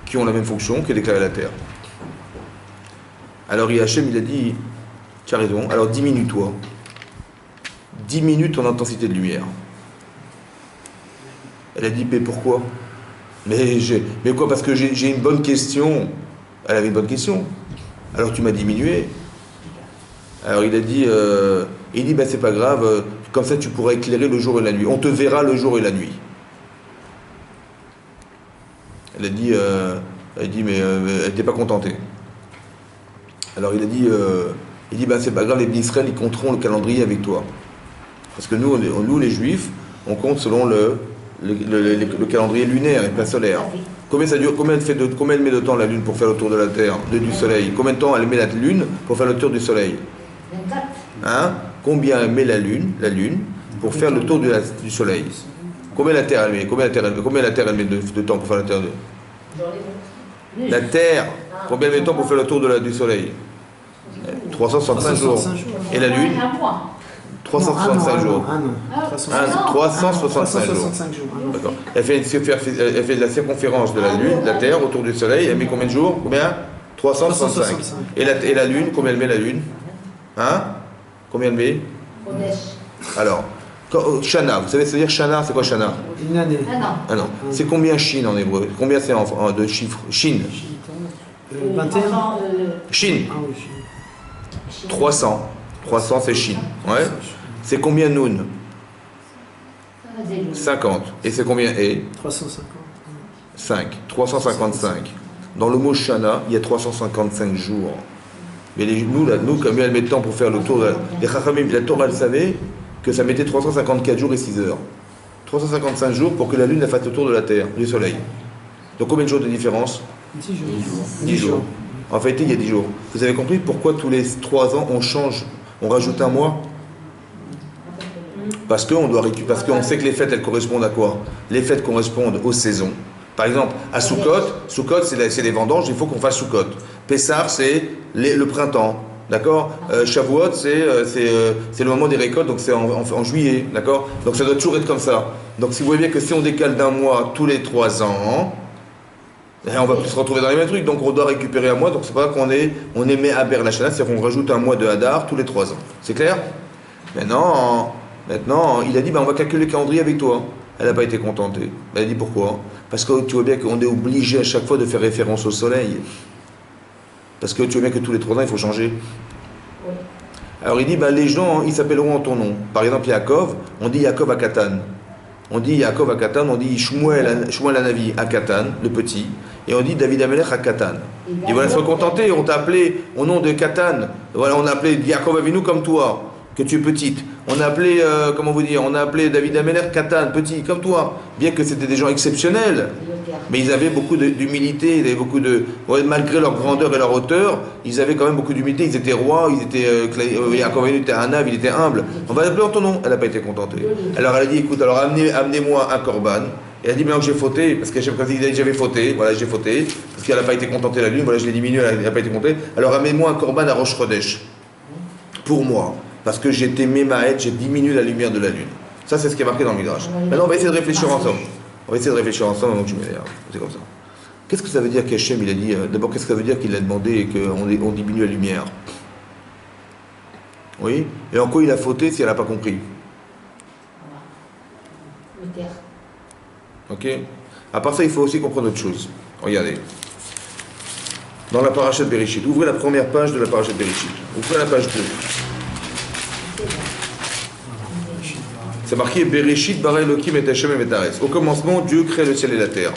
qui ont la même fonction que d'éclairer la terre? Alors Hachem, il a dit, tu as raison, alors diminue-toi. Diminue ton intensité de lumière. Elle a dit, mais pourquoi? Mais quoi? Parce que j'ai une bonne question. Elle avait une bonne question. Alors tu m'as diminué. Alors il a dit, c'est pas grave, comme ça tu pourras éclairer le jour et la nuit. On te verra le jour et la nuit. Elle a dit, mais elle n'était pas contentée. Alors il a dit, c'est pas grave, les Israël, ils compteront le calendrier avec toi. Parce que nous les Juifs, on compte selon le calendrier lunaire et pas solaire. Combien ça dure? Combien elle met de temps la lune pour faire le tour de la Terre, du Soleil? Combien de temps elle met la lune pour faire le tour du Soleil? 24. Hein? Combien elle met la lune pour faire le tour du Soleil? Combien la Terre elle met de temps pour faire la Terre? La Terre, Combien de temps pour faire le tour du soleil? 365 jours. 365 jours. Et la lune? Un mois. 365 jours. Un an. 365 jours. 365 jours. Un an. D'accord. Elle fait la circonférence de la Lune, de la Terre, autour du Soleil. Elle met combien de jours? Combien? 365. Et la Lune, combien elle met la Lune? Hein? Combien elle met? Kodesh. Alors, Shana, vous savez, c'est-à-dire Shana, c'est quoi Shana? Une année. Un an. Ah non, c'est combien Shin en hébreu? Combien c'est de chiffres? Shin. 21. Shin. Ah oui, 300. 300 c'est Shin. Ouais. C'est combien Nun? 50. Et c'est combien E? 350. 5. 355. Dans le mot Shana, il y a 355 jours. Mais nous, comme elle met le temps pour faire le tour, les Chachamim, la Torah, elle savait que ça mettait 354 jours et 6 heures. 355 jours pour que la Lune fasse le tour de la Terre, du Soleil. Donc combien de jours de différence? 10 jours. 10 jours. En fait, il y a 10 jours. Vous avez compris pourquoi tous les 3 ans on change, on rajoute un mois? Parce qu'on sait que les fêtes, elles correspondent à quoi? Les fêtes correspondent aux saisons. Par exemple, à Sukkot, c'est les vendanges, il faut qu'on fasse Sukkot. Pessah, c'est le printemps, d'accord? Shavuot, c'est le moment des récoltes, donc c'est en juillet, d'accord? Donc ça doit toujours être comme ça. Donc si vous voyez bien que si on décale d'un mois tous les 3 ans, on va plus se retrouver dans les mêmes trucs, donc on doit récupérer un mois, donc c'est pas qu'on est Me'aber la Shana, c'est-à-dire qu'on rajoute un mois de Hadar tous les 3 ans. C'est clair? Maintenant, il a dit, on va calculer le calendrier avec toi. Elle n'a pas été contentée. Elle a dit pourquoi? Parce que tu vois bien qu'on est obligé à chaque fois de faire référence au soleil. Parce que tu vois bien que tous les 3 ans, il faut changer. Alors il dit, les gens, ils s'appelleront en ton nom. Par exemple, Yaakov, on dit Yaakov à Katan. On dit Yaakov à Katan, on dit Shmuel Anavi à Katan, le petit. Et on dit David Amelech à Katan. Et voilà, sois contenté, on t'a appelé au nom de Katan. Voilà, on a appelé Yaakov Avinu comme toi, que tu es petite. On a appelé, on a appelé David Amelech Katan, petit, comme toi. Bien que c'était des gens exceptionnels. Mais ils avaient beaucoup d'humilité, ils avaient beaucoup de... Ouais, malgré leur grandeur et leur hauteur, ils avaient quand même beaucoup d'humilité, ils étaient rois, ils étaient... Yaakov Avinu était un âve, il était humble. On va l'appeler en ton nom. Elle n'a pas été contentée. Alors elle a dit, écoute, alors amenez-moi un korban. Et elle a dit, maintenant que j'ai fauté, parce que j'avais fauté, voilà, j'ai fauté, parce qu'elle n'a pas été contentée la lune, voilà, je l'ai diminué, elle n'a pas été contentée. Alors amenez-moi un korban à Rosh Chodesh. Pour moi. Parce que j'étais Mémaët, j'ai diminué la lumière de la lune. Ça, c'est ce qui est marqué dans le Midrash. Maintenant, on va essayer de réfléchir ensemble. Avant que je m'énerve. C'est comme ça. Qu'est-ce que ça veut dire qu'Hachem, il a dit... D'abord, qu'est-ce que ça veut dire qu'il a demandé qu'on diminue la lumière? Oui. Et en quoi il a fauté si elle n'a pas compris? Ok. À part ça, il faut aussi comprendre autre chose. Regardez. Dans la parasha de Bereshit. Ouvrez la première page de la parasha de Bereshit. Ouvrez la page 2. C'est marqué Bereshit bara Elokim et Hashem et Aretz. Au commencement, Dieu crée le ciel et la terre.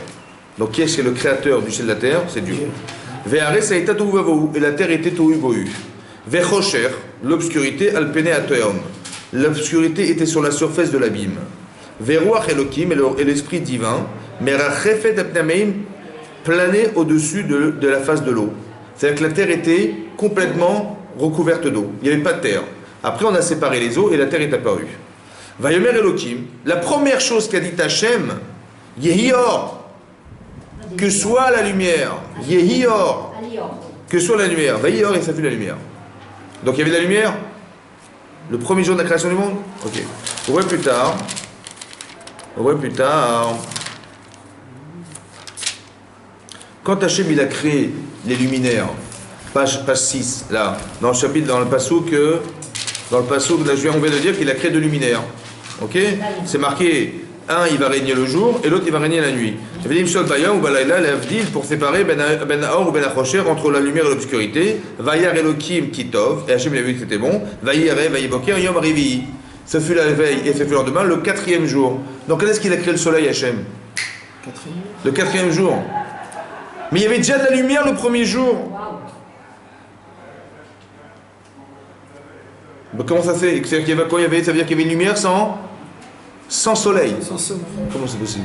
Donc qui est le créateur du ciel et de la terre? C'est Dieu. Ve'aretz haïta tohu vavohu, et la terre était tohu bohu. Ve'chosher, l'obscurité alpene atoeom. L'obscurité était sur la surface de l'abîme. Ve'ruach Elokim, et l'esprit divin, merachefet apnameim, planait au-dessus de la face de l'eau. C'est-à-dire que la terre était complètement recouverte d'eau. Il n'y avait pas de terre. Après, on a séparé les eaux et la terre est apparue. Vayomer Elokim, la première chose qu'a dit Hachem, Yehior, que soit la lumière. Yehior, que soit la lumière. Vayior, et ça fut la lumière. Donc il y avait de la lumière le premier jour de la création du monde. Ok. On voit plus tard. Quand Hachem il a créé les luminaires, page 6, là, dans le chapitre, dans le passouk, là, on vient de dire qu'il a créé 2 luminaires. Ok? C'est marqué, un il va régner le jour et l'autre il va régner la nuit. Pour séparer Ben Aor ou Ben Achosher entre la lumière et l'obscurité. Vayar Elokim Kitov, et Hachem il a vu que c'était bon. Vayire, Vayiboker, Yom Revi'i. Ce fut la veille et ce fut le lendemain, le 4e jour. Donc quand est-ce qu'il a créé le soleil, Hachem? Le 4e jour. Mais il y avait déjà de la lumière le premier jour. Comment ça se fait? Ça veut dire qu'il y avait une lumière sans soleil. Sans soleil. Comment c'est possible?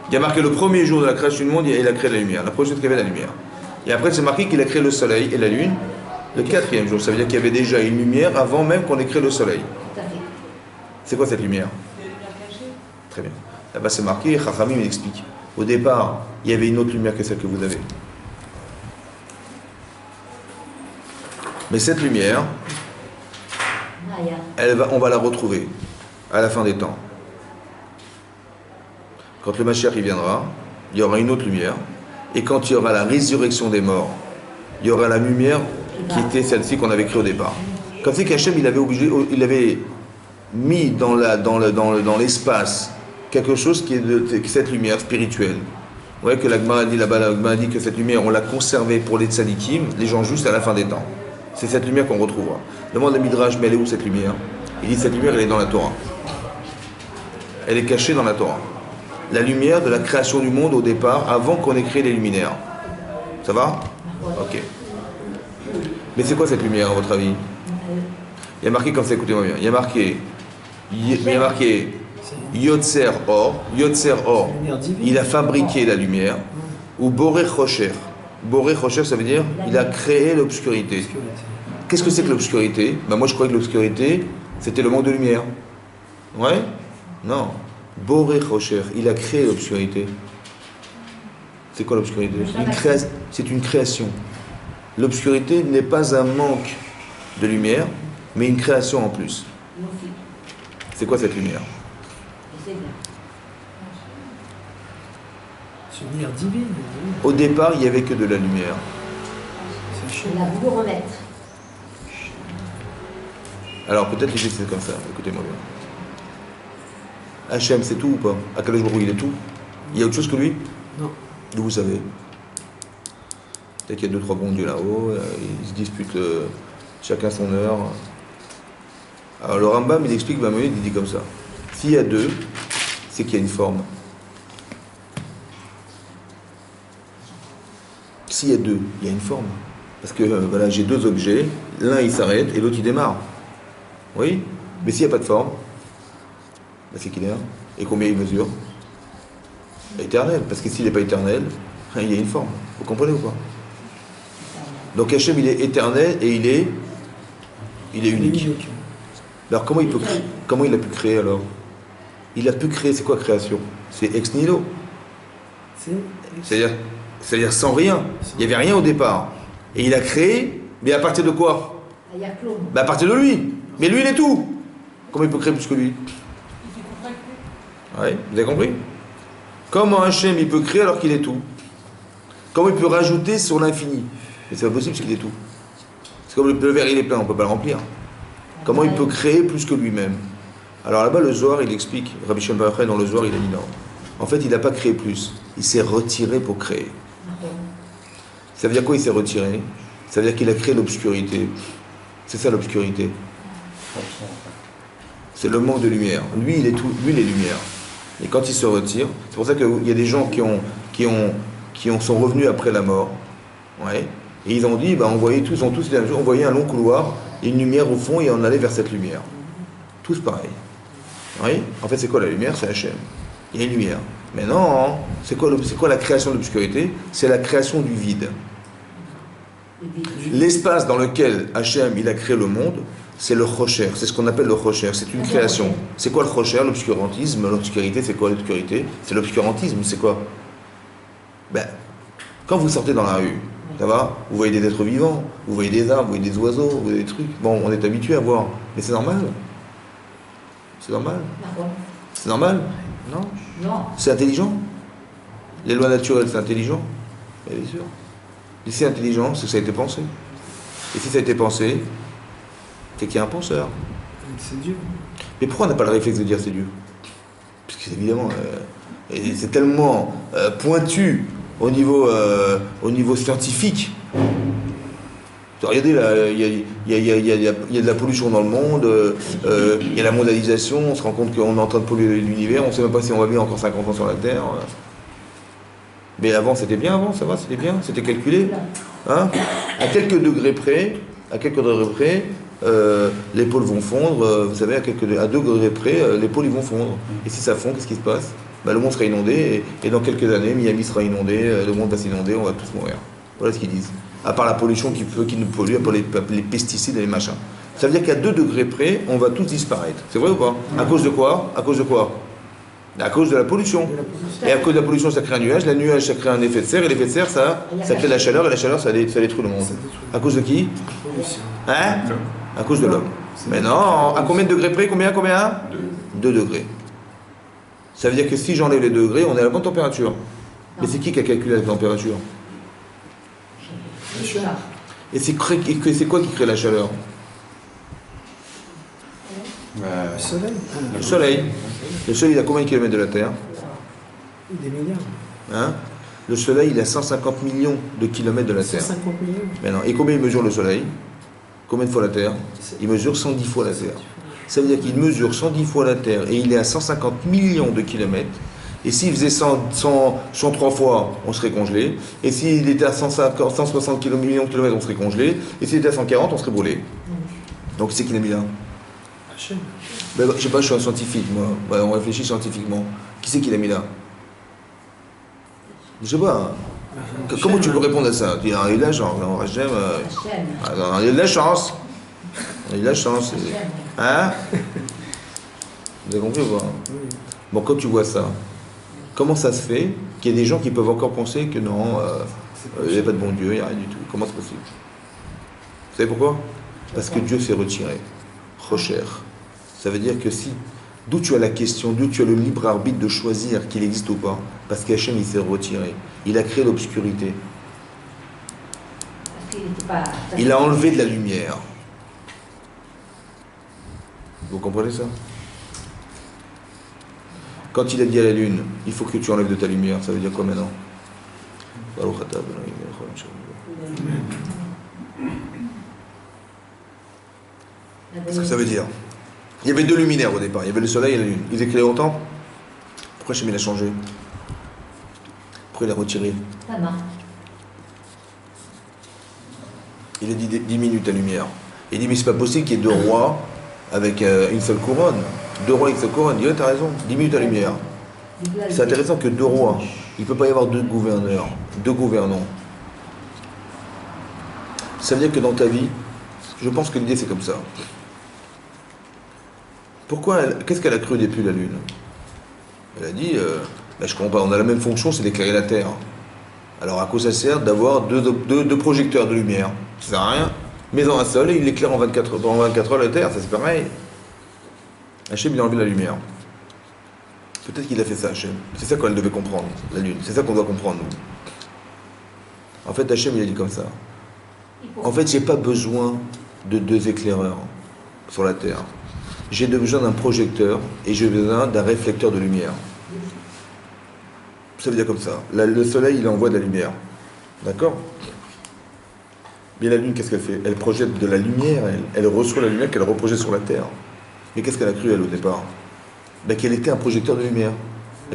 Il y a marqué le premier jour de la création du monde, il a créé la lumière. La première chose qu'il y avait la lumière. Et après, c'est marqué qu'il a créé le soleil et la lune le 4e jour. Ça veut dire qu'il y avait déjà une lumière avant même qu'on ait créé le soleil. C'est quoi cette lumière? Très bien. Là-bas, c'est marqué, Chachamim il explique. Au départ, il y avait une autre lumière que celle que vous avez. Mais cette lumière, on va la retrouver à la fin des temps. Quand le Mashiach il viendra, il y aura une autre lumière. Et quand il y aura la résurrection des morts, il y aura la lumière qui était celle-ci qu'on avait créée au départ. Comme si qu'Hachem il avait mis dans l'espace quelque chose qui est de cette lumière spirituelle. Vous voyez que la Gemara dit là-bas, la Gemara dit que cette lumière, on l'a conservée pour les tzadikim, les gens justes à la fin des temps. C'est cette lumière qu'on retrouvera. Demande à Midrash, mais elle est où cette lumière? Il dit cette lumière, elle est dans la Torah. Elle est cachée dans la Torah. La lumière de la création du monde au départ, avant qu'on ait créé les luminaires. Ça va? Ok. Mais c'est quoi cette lumière, à votre avis? Il y a marqué comme ça, écoutez-moi bien. Il y a marqué Yotzer Or. Yotzer Or, il a fabriqué la lumière. Ou Boré Chocher. Boré Chocher, ça veut dire il a créé l'obscurité. Qu'est-ce que c'est que l'obscurité? Moi, je croyais que l'obscurité, c'était le manque de lumière. Ouais? Non. Boré Chocher, il a créé l'obscurité. C'est quoi l'obscurité? C'est une création. L'obscurité n'est pas un manque de lumière, mais une création en plus. C'est quoi cette lumière? C'est une lumière divine. Au départ, il n'y avait que de la lumière. Il a voulu remettre. Alors peut-être l'idée c'est comme ça, écoutez-moi bien. Hachem, c'est tout ou pas? À quel jour il est tout? Il y a autre chose que lui? Non. D'où vous savez? Peut-être qu'il y a 2-3 bons dieux là-haut, ils se disputent chacun son heure. Alors le Rambam, il explique, il dit comme ça. S'il y a deux, c'est qu'il y a une forme. S'il y a deux, il y a une forme. Parce que voilà, j'ai deux objets, l'un il s'arrête et l'autre il démarre. Oui? Mais s'il n'y a pas de forme, c'est qu'il est un. Et combien il mesure? Éternel. Parce que s'il n'est pas éternel, il y a une forme. Vous comprenez ou pas? Donc Hachem il est éternel et il est unique. Alors comment il a pu créer alors? Il a pu créer, c'est quoi création? C'est ex nihilo. C'est-à-dire sans rien. Il n'y avait rien au départ. Et il a créé, mais à partir de quoi? À partir de lui. Mais lui il est tout. Comment il peut créer plus que lui? Oui, vous avez compris? Comment Hachem il peut créer alors qu'il est tout? Comment il peut rajouter sur l'infini? Mais c'est pas possible parce qu'il est tout. C'est comme le verre il est plein, on ne peut pas le remplir. Comment il peut créer plus que lui-même? Alors là-bas le Zohar il explique, Rabbi Shimon Bar Yochai dans le Zohar il a dit non. En fait il n'a pas créé plus, il s'est retiré pour créer. Ça veut dire quoi il s'est retiré? Ça veut dire qu'il a créé l'obscurité. C'est ça l'obscurité. C'est le manque de lumière. Lui il est tout, lui il est lumière. Et quand il se retire, c'est pour ça qu'il y a des gens qui sont revenus après la mort. Ouais. Et ils ont dit, on voyait on voyait un long couloir et une lumière au fond et on allait vers cette lumière. Tous pareil. Oui. En fait, c'est quoi la lumière? C'est Hachem. Il y a une lumière. Mais non, c'est quoi la création de l'obscurité? C'est la création du vide. L'espace dans lequel Hachem il a créé le monde, c'est le Chocher. C'est ce qu'on appelle le Chocher. C'est une création. C'est quoi le Chocher? L'obscurantisme. L'obscurité, c'est quoi l'obscurité? C'est l'obscurantisme. C'est quoi? Quand vous sortez dans la rue, ça va? Vous voyez des êtres vivants, vous voyez des arbres, vous voyez des oiseaux, vous voyez des trucs. Bon, on est habitué à voir. Mais c'est normal. C'est normal. C'est normal? Non. Non. C'est intelligent. Les lois naturelles, c'est intelligent. Bien sûr. Et si c'est intelligent, c'est que ça a été pensé. Et si ça a été pensé, c'est qu'il y a un penseur. C'est Dieu. Mais pourquoi on n'a pas le réflexe de dire c'est Dieu? Parce que évidemment, c'est tellement pointu au niveau scientifique. Regardez, il y a de la pollution dans le monde, il y a la mondialisation, on se rend compte qu'on est en train de polluer l'univers, on ne sait même pas si on va vivre encore 50 ans sur la Terre. Mais avant, c'était bien, ça va, c'était bien, c'était calculé. Hein? À quelques degrés près, les pôles vont fondre, vous savez, à 2 degrés près, les pôles ils vont fondre. Et si ça fond, qu'est-ce qui se passe? Le monde sera inondé, et dans quelques années, Miami sera inondé, le monde va s'inonder, on va tous mourir. Voilà ce qu'ils disent. À part la pollution qui nous pollue, à part les pesticides et les machins. Ça veut dire qu'à 2 degrés près, on va tous disparaître. C'est vrai ou pas? À cause de quoi? À cause de quoi? À cause de la pollution. Et à cause de la pollution, ça crée un nuage. Le nuage, ça crée un effet de serre. Et l'effet de serre, ça crée de la chaleur. Et la chaleur, ça détruit le monde. À cause de qui? Hein? À cause de l'homme. Mais non, à combien de degrés près? Combien? 2 degrés. Ça veut dire que si j'enlève les 2 degrés, on est à la bonne température. Mais c'est qui a calculé la température? Et c'est quoi qui crée la chaleur? Le soleil. Le soleil. Le soleil, il a combien de kilomètres de la Terre? Des milliards. Hein? Le soleil, il a 150 millions de kilomètres de la Terre. 150 millions. Mais non. Et combien il mesure le soleil? Combien de fois la Terre? Il mesure 110 fois la Terre. Ça veut dire qu'il mesure 110 fois la Terre et il est à 150 millions de kilomètres. Et s'il faisait 103 fois, on serait congelé. Et s'il était à 160 millions de kilomètres, on serait congelé. Et s'il était à 140, on serait brûlé. Donc c'est qui l'a mis là? Hachem. Ben, je sais pas, je suis un scientifique, moi. Ben, on réfléchit scientifiquement. Qui c'est qui l'a mis là? Je sais pas. Comment tu peux répondre à ça? Tu dis, il a de la chance, non, Hachem. Il a de la chance. Il a de la chance. Hein? Vous avez compris ou pas? Bon, quand tu vois ça, comment ça se fait qu'il y a des gens qui peuvent encore penser que non, il n'y a pas de bon Dieu, il n'y a rien du tout? Comment c'est possible? Vous savez pourquoi? Parce que Dieu s'est retiré. Rocher. Ça veut dire que si, d'où tu as la question, d'où tu as le libre arbitre de choisir qu'il existe ou pas, parce qu'Hachem il s'est retiré. Il a créé l'obscurité. Il a enlevé de la lumière. Vous comprenez ça? Quand il a dit à la lune, il faut que tu enlèves de ta lumière, ça veut dire quoi maintenant? Qu'est-ce que ça veut dire? Il y avait 2 luminaires au départ, il y avait le soleil et la lune. Ils étaient créés longtemps? Pourquoi Hachem il a changé? Pourquoi il a retiré? Il a dit 10 minutes à lumière. Il dit mais c'est pas possible qu'il y ait 2 rois avec une seule couronne. 2 rois avec une seule couronne. Il dit ouais, t'as raison, 10 minutes à lumière. C'est intéressant que 2 rois. Il ne peut pas y avoir 2 gouverneurs, 2 gouvernants. Ça veut dire que dans ta vie, je pense que l'idée c'est comme ça. Pourquoi qu'est-ce qu'elle a cru au début, la Lune? Elle a dit, je comprends pas, on a la même fonction, c'est d'éclairer la Terre. Alors à quoi ça sert d'avoir deux projecteurs de lumière? Ça sert à rien. Mais dans un seul, il éclaire en 24 heures la Terre, ça c'est pareil. Hachem, il a enlevé la lumière. Peut-être qu'il a fait ça, Hachem. C'est ça qu'elle devait comprendre, la Lune. C'est ça qu'on doit comprendre, nous. En fait, Hachem, il a dit comme ça. En fait, j'ai pas besoin de 2 éclaireurs sur la Terre. J'ai besoin d'un projecteur et j'ai besoin d'un réflecteur de lumière. Ça veut dire comme ça. Le soleil, il envoie de la lumière. D'accord? Mais la Lune, qu'est-ce qu'elle fait? Elle projette de la lumière, elle reçoit la lumière qu'elle reprojette sur la Terre. Mais qu'est-ce qu'elle a cru, elle, au départ? Qu'elle était un projecteur de lumière.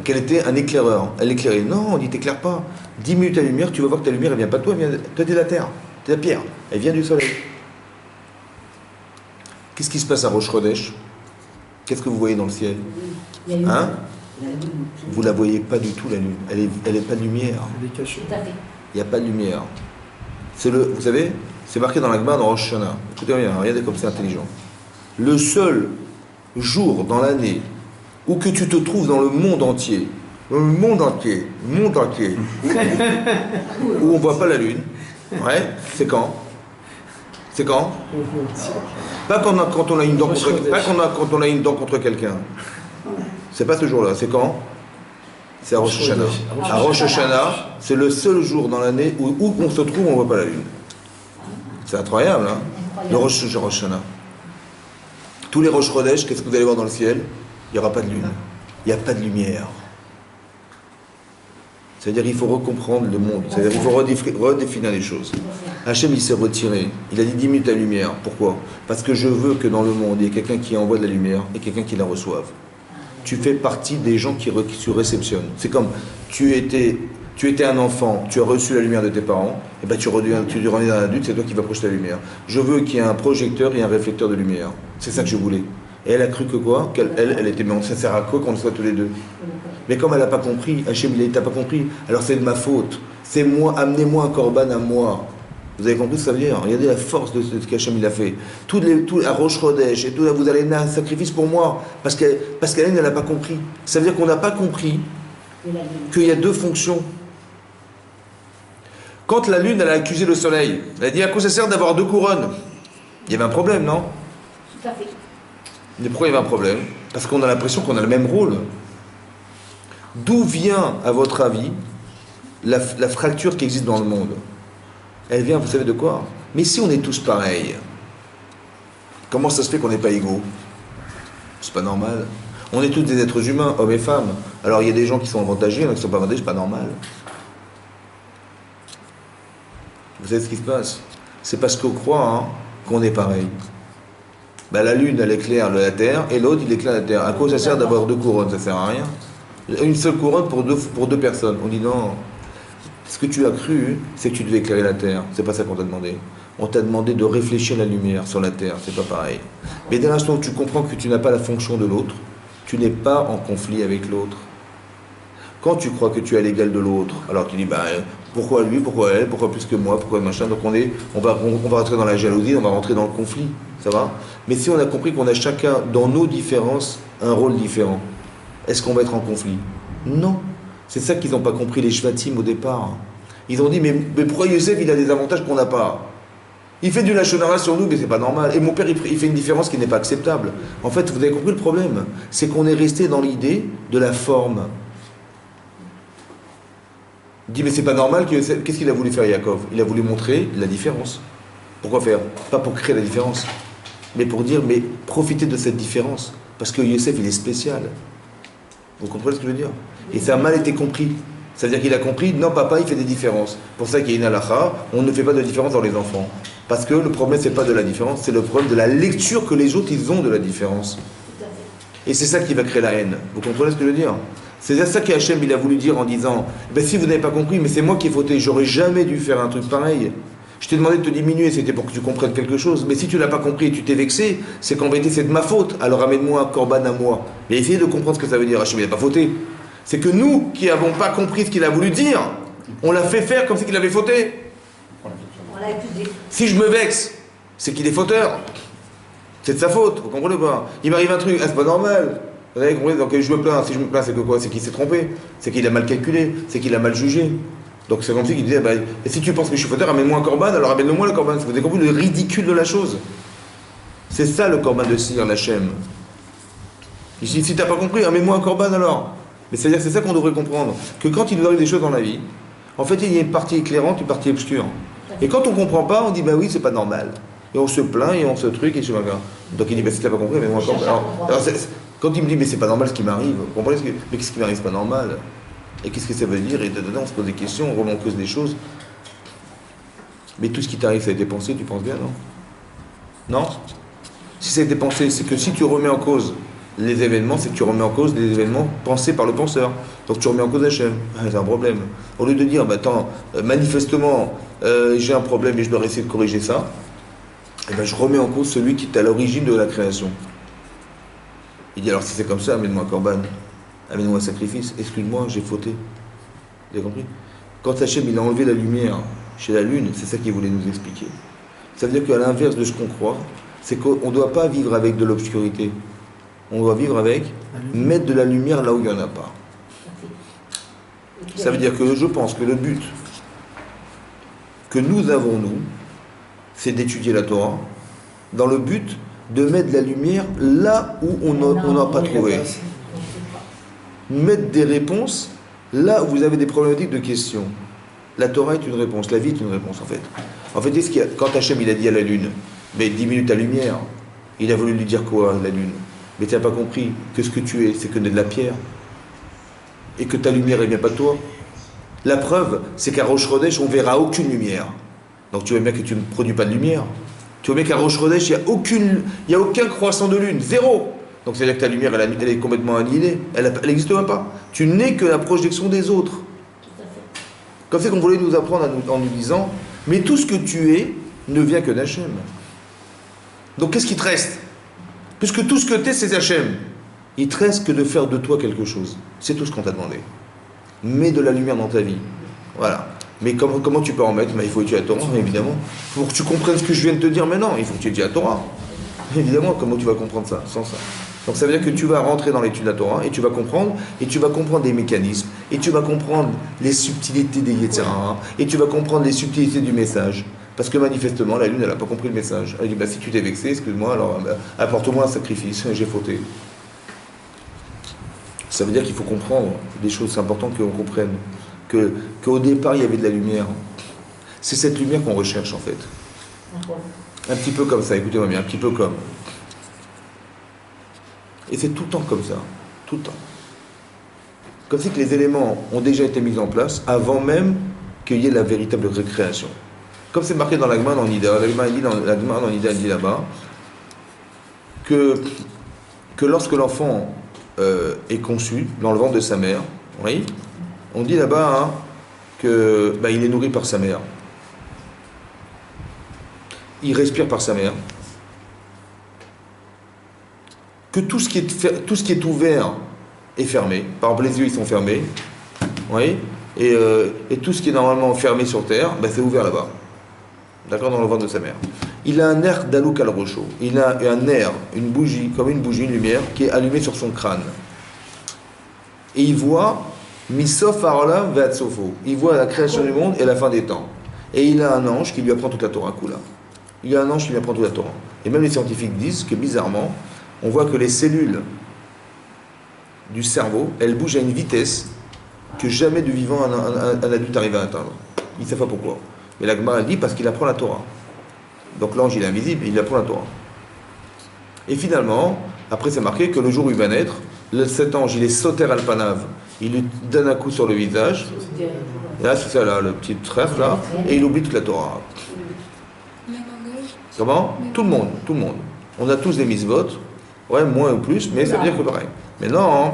Qu'elle était un éclaireur. Elle éclairait. Non, on dit t'éclaires pas. 10 minutes à la lumière, tu vas voir que ta lumière, elle vient pas de toi, toi t'es de la Terre. T'es la pierre. Elle vient du soleil. Qu'est-ce qui se passe à Rosh-Chodesh? Qu'est-ce que vous voyez dans le ciel? Hein? Vous la voyez pas du tout, la lune. Elle est pas de lumière. Elle est cachée. Il n'y a pas de lumière. Vous savez, c'est marqué dans la Gemara dans Rosh Hashanah. Écoutez bien, regardez comme c'est intelligent. Le seul jour dans l'année où que tu te trouves dans le monde entier, où on voit pas la lune, ouais, c'est quand? C'est quand? Pas quand on a une dent quand on a une dent contre quelqu'un. C'est pas ce jour-là, c'est quand? C'est à Rosh Hashanah. À Rosh Hashanah, c'est le seul jour dans l'année où on se trouve, on ne voit pas la lune. C'est incroyable, hein? Le Rosh Hashanah. Tous les Rosh Chodesh, qu'est-ce que vous allez voir dans le ciel? Il n'y aura pas de lune. Il n'y a pas de lumière. C'est-à-dire qu'il faut recomprendre le monde. C'est-à-dire qu'il faut redéfinir les choses. Hachem, il s'est retiré. Il a dit 10 minutes à la lumière. Pourquoi? Parce que je veux que dans le monde, il y ait quelqu'un qui envoie de la lumière et quelqu'un qui la reçoive. Tu fais partie des gens qui réceptionnent. C'est comme, tu étais un enfant, tu as reçu la lumière de tes parents, et ben tu reviens un adulte, c'est toi qui vas projeter la lumière. Je veux qu'il y ait un projecteur et un réflecteur de lumière. C'est ça que je voulais. Et elle a cru que quoi? Elle était, mais ça sert à quoi qu'on soit tous les deux? Mais comme elle n'a pas compris, Hachem, il n'a pas compris, alors c'est de ma faute. C'est moi, amenez-moi un corban à moi. Vous avez compris ce que ça veut dire? Regardez la force de ce qu'Hachem il a fait. Tout à Rosh Chodesh et tout, vous allez amener un sacrifice pour moi. Parce qu'elle n'a pas compris. Ça veut dire qu'on n'a pas compris qu'il y a deux fonctions. Quand la lune, elle a accusé le soleil, elle a dit à quoi ça sert d'avoir deux couronnes? Il y avait un problème, non? Tout à fait. Mais pourquoi il y avait un problème? Parce qu'on a l'impression qu'on a le même rôle. D'où vient, à votre avis, la fracture qui existe dans le monde? Elle vient, vous savez de quoi? Mais si on est tous pareils, comment ça se fait qu'on n'est pas égaux? C'est pas normal. On est tous des êtres humains, hommes et femmes. Alors il y a des gens qui sont avantagés, il y en a qui ne sont pas avantagés, c'est pas normal. Vous savez ce qui se passe? C'est parce qu'on croit qu'on est pareil. Ben, la lune, elle éclaire la terre, et l'autre, il éclaire la terre. À quoi ça sert d'avoir deux couronnes? Ça sert à rien. Une seule couronne pour deux personnes. On dit non. Ce que tu as cru, c'est que tu devais éclairer la terre. C'est pas ça qu'on t'a demandé. On t'a demandé de réfléchir la lumière sur la terre. C'est pas pareil. Mais dès l'instant où tu comprends que tu n'as pas la fonction de l'autre, tu n'es pas en conflit avec l'autre. Quand tu crois que tu es à l'égal de l'autre, alors tu dis pourquoi lui, pourquoi elle, pourquoi plus que moi, pourquoi machin. Donc on va rentrer dans la jalousie, on va rentrer dans le conflit. Ça va? Mais si on a compris qu'on a chacun dans nos différences un rôle différent, est-ce qu'on va être en conflit? Non. C'est ça qu'ils n'ont pas compris, les Shvatim, au départ. Ils ont dit, mais pourquoi Yosef, il a des avantages qu'on n'a pas? Il fait du lachonara sur nous, mais c'est pas normal. Et mon père, il fait une différence qui n'est pas acceptable. En fait, vous avez compris le problème? C'est qu'on est resté dans l'idée de la forme. Il dit, mais c'est pas normal que Yosef... Qu'est-ce qu'il a voulu faire, Yaakov? Il a voulu montrer la différence. Pourquoi faire? Pas pour créer la différence, mais pour dire, mais profitez de cette différence. Parce que Yosef, il est spécial. Vous comprenez ce que je veux dire? Et ça a mal été compris. C'est-à-dire qu'il a compris, non, papa, il fait des différences. Pour ça qu'il y a une halakha, on ne fait pas de différence dans les enfants. Parce que le problème, c'est pas de la différence, c'est le problème de la lecture que les autres, ils ont de la différence. Et c'est ça qui va créer la haine. Vous comprenez ce que je veux dire? C'est ça qu'Hachem, il a voulu dire en disant, si vous n'avez pas compris, mais c'est moi qui ai fauté, j'aurais jamais dû faire un truc pareil. Je t'ai demandé de te diminuer, c'était pour que tu comprennes quelque chose. Mais si tu l'as pas compris et tu t'es vexé, c'est qu'en vérité, c'est de ma faute. Alors amène-moi un corban à moi. Mais essayez de comprendre ce que ça veut dire. Hachem, il n'a pas fauté. C'est que nous, qui n'avons pas compris ce qu'il a voulu dire, on l'a fait faire comme si qu'il avait fauté. On l'a accusé. Si je me vexe, c'est qu'il est fauteur. C'est de sa faute, vous comprenez pas? Il m'arrive un truc, c'est pas normal. Vous avez compris? Donc je me plains, si je me plains, c'est que quoi? C'est qu'il s'est trompé, c'est qu'il a mal calculé, c'est qu'il a mal jugé. Donc c'est comme si qu'il disait, et si tu penses que je suis fauteur, amène-moi un corban, alors amène-le-moi le corban. Vous avez compris le ridicule de la chose? C'est ça le corban de Sir, l'Hachem. Il dit, si t'as pas compris, amène-moi un corban alors. Mais c'est-à-dire, c'est ça qu'on devrait comprendre. Que quand il nous arrive des choses dans la vie, en fait, il y a une partie éclairante, une partie obscure. Et quand on ne comprend pas, on dit, oui, c'est pas normal. Et on se plaint, et on se truc, et je sais pas quoi. Donc il dit, si tu n'as pas compris, mais moi, quand il me dit, mais c'est pas normal ce qui m'arrive, vous comprenez mais qu'est-ce qui m'arrive, c'est pas normal? Et qu'est-ce que ça veut dire? Et dedans, on se pose des questions, on remet en cause des choses. Mais tout ce qui t'arrive, ça a été pensé, tu penses bien, non? Non? Si ça a été pensé, c'est que si tu remets en cause les événements, c'est que tu remets en cause des événements pensés par le penseur. Donc tu remets en cause Hachem. C'est un problème. Au lieu de dire, attends, manifestement, j'ai un problème et je dois essayer de corriger ça, je remets en cause celui qui est à l'origine de la création. Il dit, alors si c'est comme ça, amène-moi un corban, amène-moi un sacrifice, excuse-moi, j'ai fauté. Vous avez compris? Quand Hachem il a enlevé la lumière chez la lune, c'est ça qu'il voulait nous expliquer. Ça veut dire qu'à l'inverse de ce qu'on croit, c'est qu'on ne doit pas vivre avec de l'obscurité. On doit vivre avec, mettre de la lumière là où il n'y en a pas. Ça veut dire que je pense que le but que nous avons, nous, c'est d'étudier la Torah dans le but de mettre de la lumière là où on n'a pas trouvé. Mettre des réponses là où vous avez des problématiques de questions. La Torah est une réponse, la vie est une réponse en fait. En fait, quand Hachem il a dit à la lune, mais diminue ta lumière, il a voulu lui dire quoi, la lune? Mais tu n'as pas compris que ce que tu es, c'est que de la pierre. Et que ta lumière, elle vient pas de toi. La preuve, c'est qu'à Rosh Chodesh, on verra aucune lumière. Donc tu vois bien que tu ne produis pas de lumière. Tu vois bien qu'à Rosh Chodesh, il n'y a aucun croissant de lune, zéro. Donc c'est-à-dire que ta lumière, elle est complètement annihilée. Elle n'existe même pas. Tu n'es que la projection des autres. Comme c'est qu'on voulait nous apprendre en nous disant, mais tout ce que tu es ne vient que d'Hachem. Donc qu'est-ce qui te reste? Puisque tout ce que tu es, c'est Hachem. Il te reste que de faire de toi quelque chose. C'est tout ce qu'on t'a demandé. Mets de la lumière dans ta vie. Voilà. Mais comment tu peux en mettre? Il faut étudier la Torah, évidemment. Pour que tu comprennes ce que je viens de te dire maintenant, il faut que tu étudies la Torah. Évidemment, comment tu vas comprendre ça sans ça? Donc ça veut dire que tu vas rentrer dans l'étude de la Torah et tu vas comprendre des mécanismes, et tu vas comprendre les subtilités des Yetzirah, et tu vas comprendre les subtilités du message. Parce que manifestement, la lune, elle n'a pas compris le message. Elle dit, si tu t'es vexé, excuse-moi, alors apporte-moi un sacrifice, j'ai fauté. Ça veut dire qu'il faut comprendre des choses, c'est important qu'on comprenne. Qu'au départ, il y avait de la lumière. C'est cette lumière qu'on recherche, en fait. Un petit peu comme ça, écoutez-moi bien, un petit peu comme. Et c'est tout le temps comme ça, tout le temps. Comme si que les éléments ont déjà été mis en place avant même qu'il y ait la véritable récréation. Comme c'est marqué dans la Gemara en Nida, la Gemara en Nida dit là-bas que lorsque l'enfant est conçu dans le ventre de sa mère, oui, on dit là-bas qu'il est nourri par sa mère. Il respire par sa mère. Que tout ce qui est ouvert est fermé. Par exemple, les yeux, ils sont fermés. Oui. Et tout ce qui est normalement fermé sur terre, c'est ouvert là-bas. D'accord, dans le ventre de sa mère. Il a un air d'alouk al rocho. Il a un air, une bougie, comme une bougie, une lumière, qui est allumée sur son crâne. Et il voit Misof Harolam Ve'atzofo. Il voit la création du monde et la fin des temps. Et il a un ange qui lui apprend toute la Torah Kula. Il y a un ange qui lui apprend toute la Torah. Et même les scientifiques disent que bizarrement, on voit que les cellules du cerveau, elles bougent à une vitesse que jamais de vivant un adulte arrive à atteindre. Ils ne savent pas pourquoi. Mais la Gemara dit parce qu'il apprend la Torah. Donc l'ange il est invisible, il apprend la Torah. Et finalement, après c'est marqué que le jour où il va naître, cet ange il est soter al-panav, il lui donne un coup sur le visage, là c'est ça là, le petit trèfle là, et il oublie toute la Torah. Comment? Tout le monde. On a tous des mitzvot, ouais, moins ou plus, mais ça veut dire que pareil. Mais non,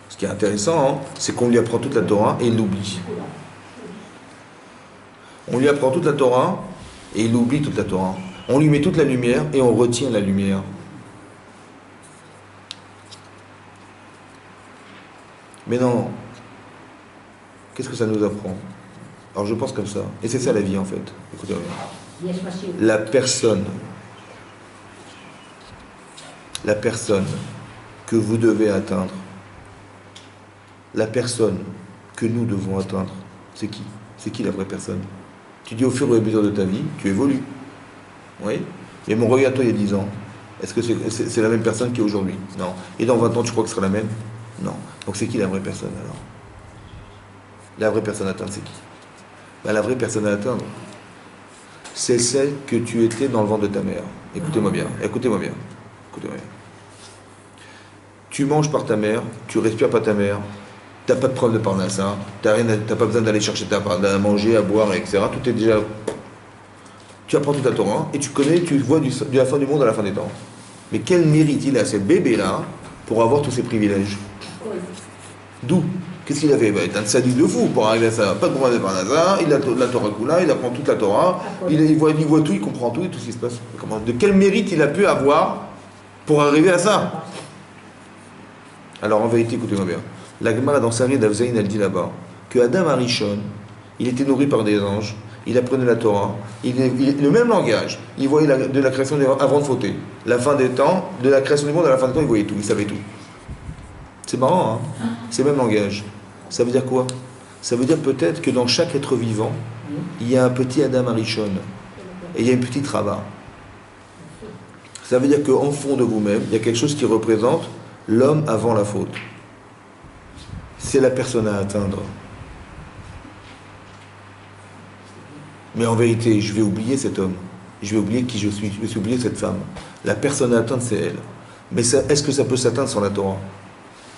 ce qui est intéressant, c'est qu'on lui apprend toute la Torah et il l'oublie. On lui apprend toute la Torah et il oublie toute la Torah. On lui met toute la lumière et on retient la lumière. Mais non, qu'est-ce que ça nous apprend? Alors je pense comme ça. Et c'est ça la vie en fait. Écoutez bien. La personne que vous devez atteindre, la personne que nous devons atteindre, c'est qui? C'est qui la vraie personne? Tu dis au fur et à mesure de ta vie, tu évolues. Oui. Mais mon regarde toi il y a 10 ans. Est-ce que c'est la même personne qui est aujourd'hui? Non. Et dans 20 ans, tu crois que ce sera la même? Non. Donc c'est qui la vraie personne alors? La vraie personne à atteindre, c'est qui? La vraie personne à atteindre, c'est celle que tu étais dans le ventre de ta mère. Écoutez-moi bien. Tu manges par ta mère, tu respires par ta mère, tu n'as pas de problème de parnassa, tu n'as pas besoin d'aller chercher à manger, à boire, etc. Tout est déjà... Tu apprends tout à Torah et tu vois de la fin du monde à la fin des temps. Mais quel mérite il a, ce bébé-là, pour avoir tous ces privilèges? D'où? Qu'est-ce qu'il a fait? Il est un sadique de fou pour arriver à ça. Pas de problème de parnassa, il a la Torah Kula, il apprend toute la Torah, il voit tout, il comprend tout et tout ce qui se passe. De quel mérite il a pu avoir pour arriver à ça? Alors en vérité, écoutez-moi bien. La Gemara dans Sari d'Avzaïn, elle dit là-bas que Adam Arishon, il était nourri par des anges, il apprenait la Torah, le même langage, il voyait de la création des avant de fauter. La fin des temps, de la création du monde à la fin des temps, il voyait tout, il savait tout. C'est marrant, hein? C'est le même langage. Ça veut dire quoi? Ça veut dire peut-être que dans chaque être vivant, il y a un petit Adam Arishon et il y a une petite Rava. Ça veut dire qu'en fond de vous-même, il y a quelque chose qui représente l'homme avant la faute. C'est la personne à atteindre. Mais en vérité, je vais oublier cet homme. Je vais oublier qui je suis. Je vais oublier cette femme. La personne à atteindre, c'est elle. Mais est-ce que ça peut s'atteindre sans la Torah?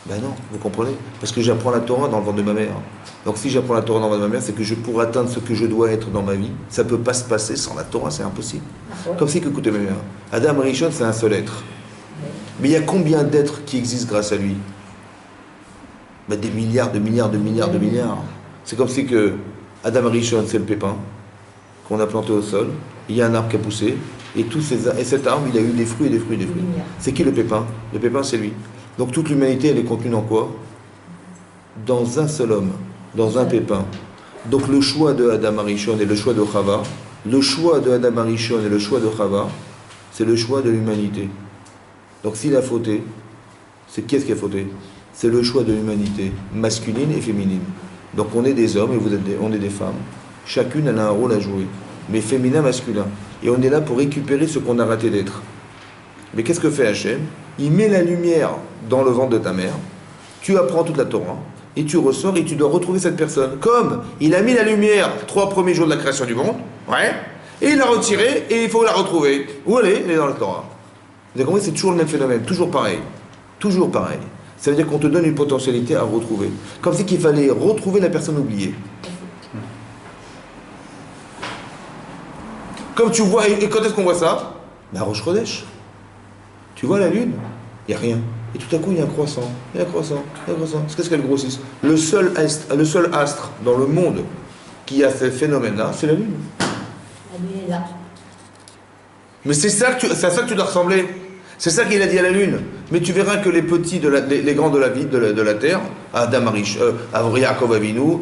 Ben non, vous comprenez? Parce que j'apprends la Torah dans le ventre de ma mère. Donc si j'apprends la Torah dans le ventre de ma mère, c'est que pour atteindre ce que je dois être dans ma vie, ça ne peut pas se passer sans la Torah, c'est impossible. Comme si, écoutez ma mère, Adam Rishon, c'est un seul être. Mais il y a combien d'êtres qui existent grâce à lui? Ben des milliards, de milliards. C'est comme si que Adam Rishon, c'est le pépin qu'on a planté au sol, il y a un arbre qui a poussé, et cet arbre, il a eu des fruits. C'est qui le pépin? Le pépin, c'est lui. Donc toute l'humanité, elle est contenue dans quoi? Dans un seul homme, dans un pépin. Donc le choix de Adam Arishon et le choix de Chava, le choix de Adam Arishon et le choix de Chava, c'est le choix de l'humanité. Donc s'il a fauté, c'est qui est-ce qui a fauté? C'est le choix de l'humanité, masculine et féminine. Donc on est des hommes et on est des femmes. Chacune elle a un rôle à jouer, mais féminin, masculin. Et on est là pour récupérer ce qu'on a raté d'être. Mais qu'est-ce que fait Hachem? Il met la lumière dans le ventre de ta mère, tu apprends toute la Torah, et tu ressors et tu dois retrouver cette personne. Comme il a mis la lumière 3 premiers jours de la création du monde, ouais, et il l'a retirée et il faut la retrouver. Où elle est? Elle est dans la Torah. Vous avez compris? C'est toujours le même phénomène, toujours pareil. Toujours pareil. Ça veut dire qu'on te donne une potentialité à retrouver. Comme si qu'il fallait retrouver la personne oubliée. Comme tu vois, et quand est-ce qu'on voit ça? Ben à Rosh Chodesh. Tu vois la lune? Il n'y a rien. Et tout à coup, il y a un croissant. Il y a un croissant. Il y a un croissant. Qu'est-ce qu'elle grossisse? Le seul astre dans le monde qui a ce phénomène-là, c'est la lune. La lune est là. Mais c'est ça que tu dois ressembler. C'est ça qu'il a dit à la lune. Mais tu verras que les petits, les grands de la vie, de la terre, Adam Arish, Yaakov Avinu,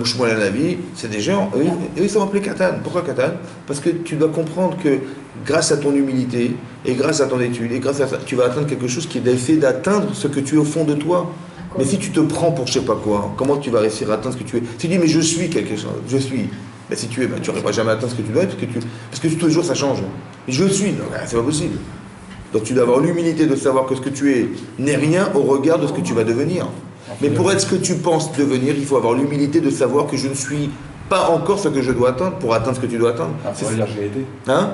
Shmuel Hanavi, c'est des gens, eux ils sont appelés Katan. Pourquoi Katan? Parce que tu dois comprendre que grâce à ton humilité, et grâce à ton étude, et grâce à ça, tu vas atteindre quelque chose qui est fait d'atteindre ce que tu es au fond de toi. Mais si tu te prends pour je sais pas quoi, comment tu vas réussir à atteindre ce que tu es? Si tu dis mais je suis quelque chose, je suis. Ben, si tu es, ben, tu n'aurais pas jamais atteint ce que tu dois être, parce que tous les jours ça change. Mais je suis, non, ben, c'est pas possible. Donc tu dois avoir l'humilité de savoir que ce que tu es n'est rien au regard de ce que tu vas devenir. Mais pour être ce que tu penses devenir, il faut avoir l'humilité de savoir que je ne suis pas encore ce que je dois atteindre pour atteindre ce que tu dois atteindre. Ah, c'est dire j'ai été. Hein?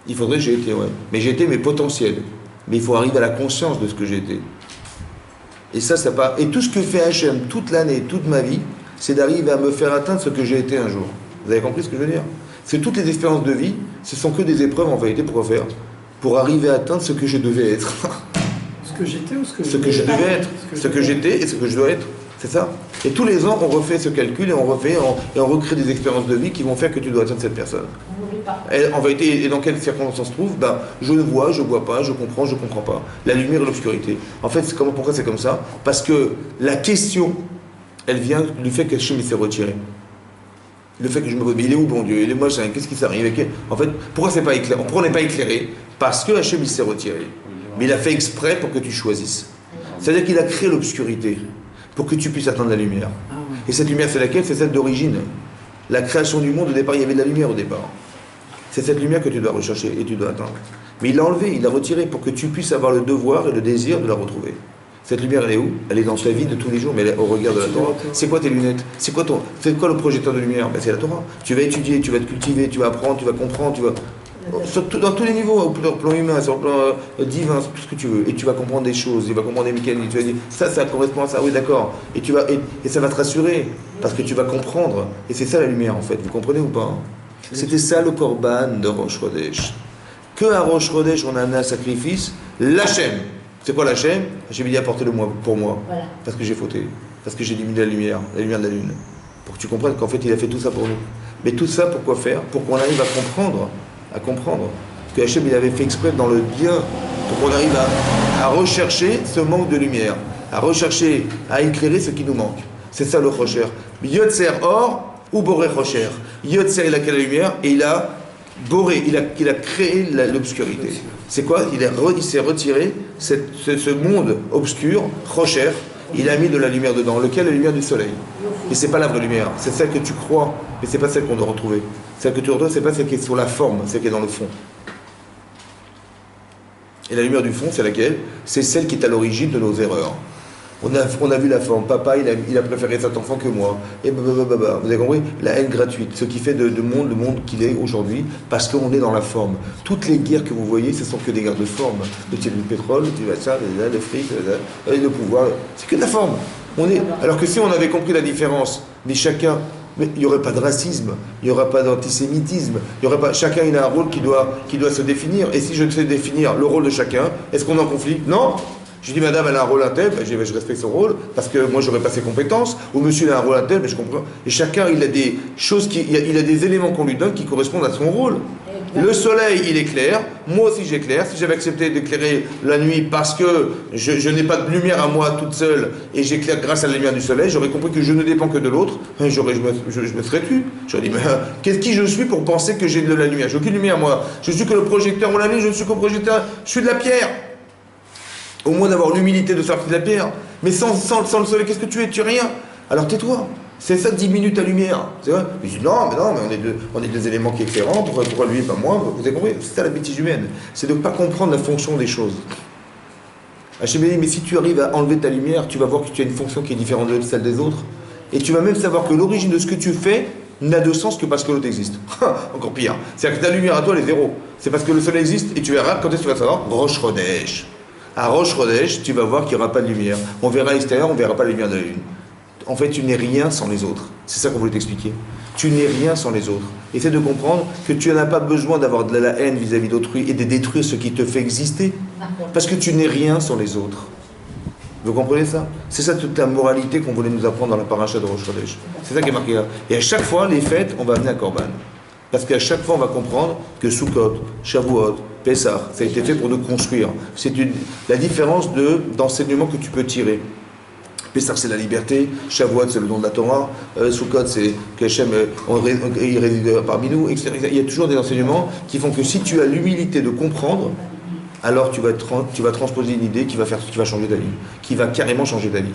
Il faudrait que j'ai été, ouais. Mais j'ai été mes potentiels. Mais il faut arriver à la conscience de ce que j'ai été. Et ça pas. Et tout ce que fait Hachem toute l'année, toute ma vie, c'est d'arriver à me faire atteindre ce que j'ai été un jour. Vous avez compris ce que je veux dire? C'est toutes les expériences de vie, ce sont que des épreuves en vérité. Pourquoi faire? Pour arriver à atteindre ce que je devais être. Ce que j'étais ou ce que je devais être, ce que j'étais et ce que je dois être. C'est ça. Et tous les ans, on refait ce calcul et on recrée des expériences de vie qui vont faire que tu dois atteindre cette personne. On n'oublie pas. Et, en vérité, et dans quelles circonstances on se trouve? Ben, je vois pas, je comprends pas. La lumière et l'obscurité. En fait, pourquoi c'est comme ça? Parce que la question, elle vient du fait que Hachem s'est retiré. Le fait que je me pose, mais il est où bon Dieu? Il est moche, qu'est-ce qui s'arrive? En fait, pourquoi c'est pas éclairé? Pourquoi on n'est pas éclairé? Parce que Hachem s'est retiré. Mais il a fait exprès pour que tu choisisses. C'est-à-dire qu'il a créé l'obscurité pour que tu puisses atteindre la lumière. Et cette lumière, c'est laquelle? C'est celle d'origine. La création du monde, au départ, il y avait de la lumière au départ. C'est cette lumière que tu dois rechercher et tu dois atteindre. Mais il l'a enlevée, il l'a retirée pour que tu puisses avoir le devoir et le désir de la retrouver. Cette lumière, elle est où? Elle est dans ta vie de tous les jours, mais elle est au regard de la Torah. C'est quoi tes lunettes? C'est quoi le projecteur de lumière? Ben, c'est la Torah. Tu vas étudier, tu vas te cultiver, tu vas apprendre, tu vas comprendre, tu vas... Dans tous les niveaux, au plan humain, sur le plan divin, sur tout ce que tu veux. Et tu vas comprendre des choses, tu vas comprendre des mécaniques, tu vas dire, ça correspond à ça, oui d'accord. Et ça va te rassurer, parce que tu vas comprendre. Et c'est ça la lumière en fait, vous comprenez ou pas? C'était ça le Korban de Rosh Chodesh. Que à Rosh Chodesh on a amené un sacrifice, l'Hachem. C'est quoi l'Hachem? Hachem dit apportez-le moi, pour moi. Voilà. Parce que j'ai fauté, parce que j'ai diminué la lumière de la lune. Pour que tu comprennes qu'en fait il a fait tout ça pour nous. Mais tout ça pourquoi faire? Pour qu'on arrive à comprendre que Hachem il avait fait exprès dans le bien pour qu'on arrive à rechercher ce manque de lumière, à rechercher, à éclairer ce qui nous manque. C'est ça le Rocher. Yotzer or ou Boré Rocher. Yotzer il a créé la lumière et il a Boré, il a créé l'obscurité. C'est quoi? Il s'est retiré ce monde obscur, Rocher, il a mis de la lumière dedans, lequel est la lumière du soleil. Et c'est pas la vraie lumière, c'est celle que tu crois, mais c'est pas celle qu'on doit retrouver. Celle que tu retrouves, c'est pas celle qui est sur la forme, celle qui est dans le fond. Et la lumière du fond, c'est laquelle? C'est celle qui est à l'origine de nos erreurs. On a vu la forme. Papa, il a préféré cet enfant que moi. Et vous avez compris? La haine gratuite. Ce qui fait le monde qu'il est aujourd'hui, parce qu'on est dans la forme. Toutes les guerres que vous voyez, ce sont que des guerres de forme. Le pétrole, le fric, le pouvoir. C'est que de la forme. Alors que si on avait compris la différence, mais il n'y aurait pas de racisme, il n'y aurait pas d'antisémitisme, chacun il a un rôle qui doit se définir. Et si je sais définir le rôle de chacun, est-ce qu'on est en conflit? Non. Je dis madame elle a un rôle intel, ben, je respecte son rôle parce que moi j'aurais pas ses compétences, ou monsieur il a un rôle intel, mais je comprends. Et chacun il a des choses il a des éléments qu'on lui donne qui correspondent à son rôle. Le soleil, il éclaire. Moi aussi, j'éclaire. Si j'avais accepté d'éclairer la nuit parce que je n'ai pas de lumière à moi toute seule et j'éclaire grâce à la lumière du soleil, j'aurais compris que je ne dépends que de l'autre. Je me serais tu. J'aurais dit, mais qui je suis pour penser que j'ai de la lumière? J'ai aucune lumière, moi. Je suis que le projecteur. Ou la nuit, je ne suis qu'au projecteur. Je suis de la pierre. Au moins d'avoir l'humilité de sortir de la pierre. Mais sans le soleil, qu'est-ce que tu es? Tu es rien. Alors tais-toi. C'est ça 10 minutes à lumière. C'est vrai? Je dis non, mais on est deux éléments qui éclairants. Pourquoi lui et pas moi? Vous avez compris? C'est ça la bêtise humaine. C'est de ne pas comprendre la fonction des choses. Hachem dit, mais si tu arrives à enlever ta lumière, tu vas voir que tu as une fonction qui est différente de celle des autres. Et tu vas même savoir que l'origine de ce que tu fais n'a de sens que parce que l'autre existe. Encore pire. C'est-à-dire que ta lumière à toi, elle est zéro. C'est parce que le soleil existe et tu verras, quand est-ce que tu vas savoir? Rosh Chodesh. À Rosh Chodesh, tu vas voir qu'il n'y aura pas de lumière. On verra à l'extérieur, on ne verra pas la lumière de la lune. En fait, tu n'es rien sans les autres. C'est ça qu'on voulait t'expliquer. Tu n'es rien sans les autres. Essaie de comprendre que tu n'as pas besoin d'avoir de la haine vis-à-vis d'autrui et de détruire ce qui te fait exister. Parce que tu n'es rien sans les autres. Vous comprenez ça? C'est ça toute la moralité qu'on voulait nous apprendre dans la paracha de Rosh Chodesh. C'est ça qui est marqué là. Et à chaque fois, les fêtes, on va amener un korban. Parce qu'à chaque fois, on va comprendre que Sukkot, Shavuot, Pessah, ça a été fait pour nous construire. C'est la différence d'enseignement que tu peux tirer. Pessah, c'est la liberté. Shavuot, c'est le don de la Torah. Sukkot, c'est qu'Hachem il réside parmi nous, etc. Il y a toujours des enseignements qui font que si tu as l'humilité de comprendre, alors tu vas transposer une idée qui va changer ta vie, qui va carrément changer ta vie.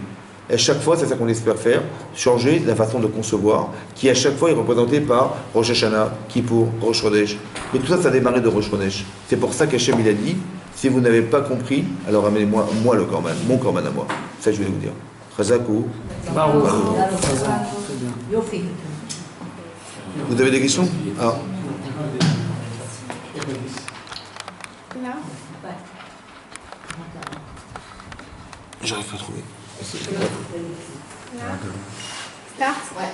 Et à chaque fois, c'est ça qu'on espère faire, changer la façon de concevoir, qui à chaque fois est représenté par Rosh Hashanah, Kippour, Rosh Chodesh. Mais tout ça, ça a démarré de Rosh Chodesh. C'est pour ça qu'Hachem, il a dit, si vous n'avez pas compris, alors amenez-moi le korban, mon korban à moi. Ça, je vais vous dire. Chazakou. Baruch. Vous avez des questions? Ah. J'arrive pas à trouver. Start? Ouais.